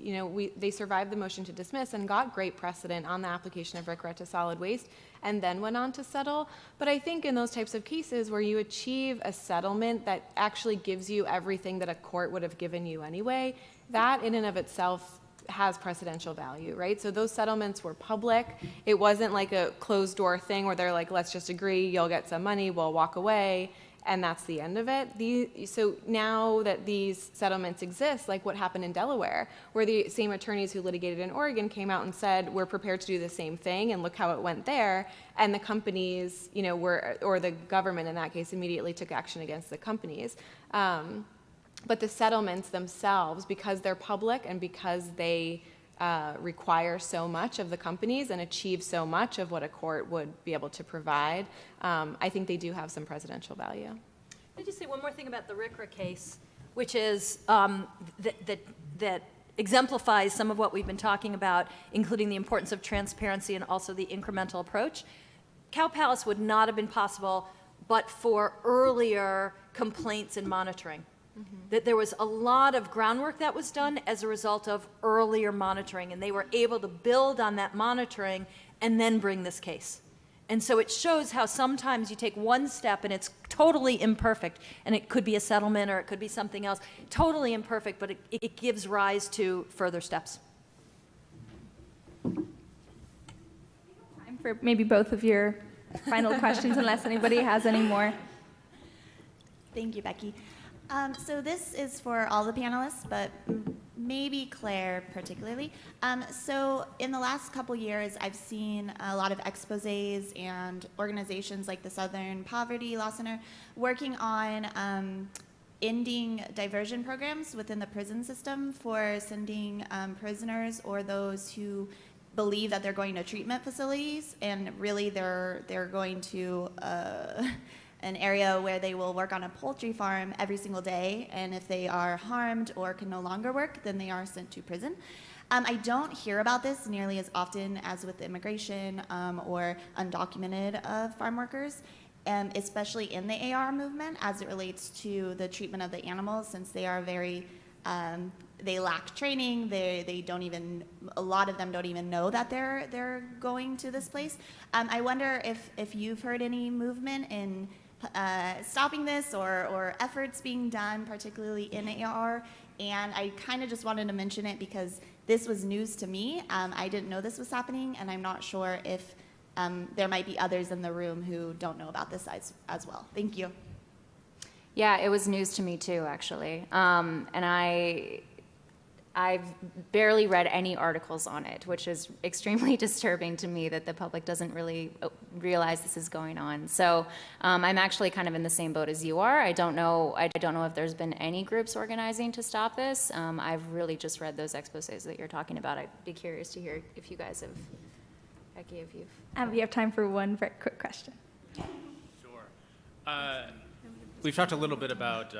they survived the motion to dismiss and got great precedent on the application of RCRA to solid waste, and then went on to settle. But I think in those types of cases where you achieve a settlement that actually gives you everything that a court would have given you anyway, that in and of itself has precedential value, right? So those settlements were public. It wasn't like a closed door thing where they're like, let's just agree, you'll get some money, we'll walk away, and that's the end of it. So now that these settlements exist, like what happened in Delaware, where the same attorneys who litigated in Oregon came out and said, we're prepared to do the same thing, and look how it went there, and the companies, or the government in that case, immediately took action against the companies. But the settlements themselves, because they're public and because they require so much of the companies and achieve so much of what a court would be able to provide, I think they do have some precedential value. Let me just say one more thing about the RCRA case, which is that exemplifies some of what we've been talking about, including the importance of transparency and also the incremental approach. Cow Palace would not have been possible but for earlier complaints and monitoring. That there was a lot of groundwork that was done as a result of earlier monitoring, and they were able to build on that monitoring and then bring this case. And so it shows how sometimes you take one step and it's totally imperfect, and it could be a settlement or it could be something else, totally imperfect, but it gives rise to further steps. Time for maybe both of your final questions, unless anybody has any more. Thank you, Becky. So this is for all the panelists, but maybe Claire particularly. So in the last couple years, I've seen a lot of exposés and organizations like the Southern Poverty Law Center working on ending diversion programs within the prison system for sending prisoners or those who believe that they're going to treatment facilities, and really they're going to an area where they will work on a poultry farm every single day, and if they are harmed or can no longer work, then they are sent to prison. I don't hear about this nearly as often as with immigration or undocumented farm workers, especially in the AR movement as it relates to the treatment of the animals, since they are very they lack training. They don't even, a lot of them don't even know that they're going to this place. I wonder if you've heard any movement in stopping this or efforts being done, particularly in AR. And I kind of just wanted to mention it because this was news to me. I didn't know this was happening, and I'm not sure if there might be others in the room who don't know about this as well. Thank you. Yeah, it was news to me too, actually. And I've barely read any articles on it, which is extremely disturbing to me that the public doesn't really realize this is going on. So I'm actually kind of in the same boat as you are. I don't know if there's been any groups organizing to stop this. I've really just read those exposés that you're talking about. I'd be curious to hear if you guys have, Becky, if you've... We have time for one very quick question. Sure. We've talked a little bit about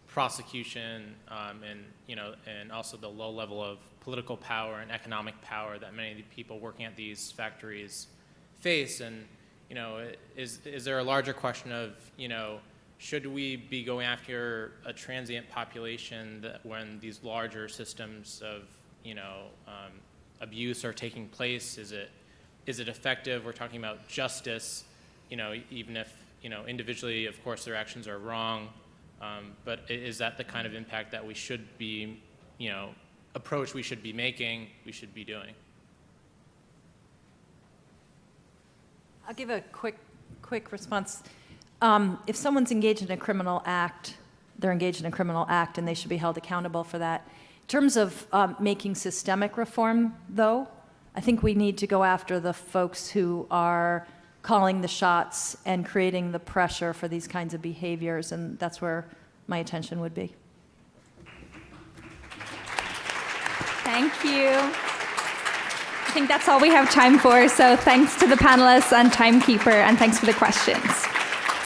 prosecution and also the low level of political power and economic power that many of the people working at these factories face. And is there a larger question of should we be going after a transient population that when these larger systems of abuse are taking place? Is it effective? We're talking about justice, even if individually, of course, their actions are wrong. But is that the kind of impact that we should be, approach we should be making, we should be doing? I'll give a quick response. If someone's engaged in a criminal act, they're engaged in a criminal act, and they should be held accountable for that. In terms of making systemic reform, though, I think we need to go after the folks who are calling the shots and creating the pressure for these kinds of behaviors, and that's where my attention would be. Thank you. I think that's all we have time for, so thanks to the panelists and timekeeper, and thanks for the questions.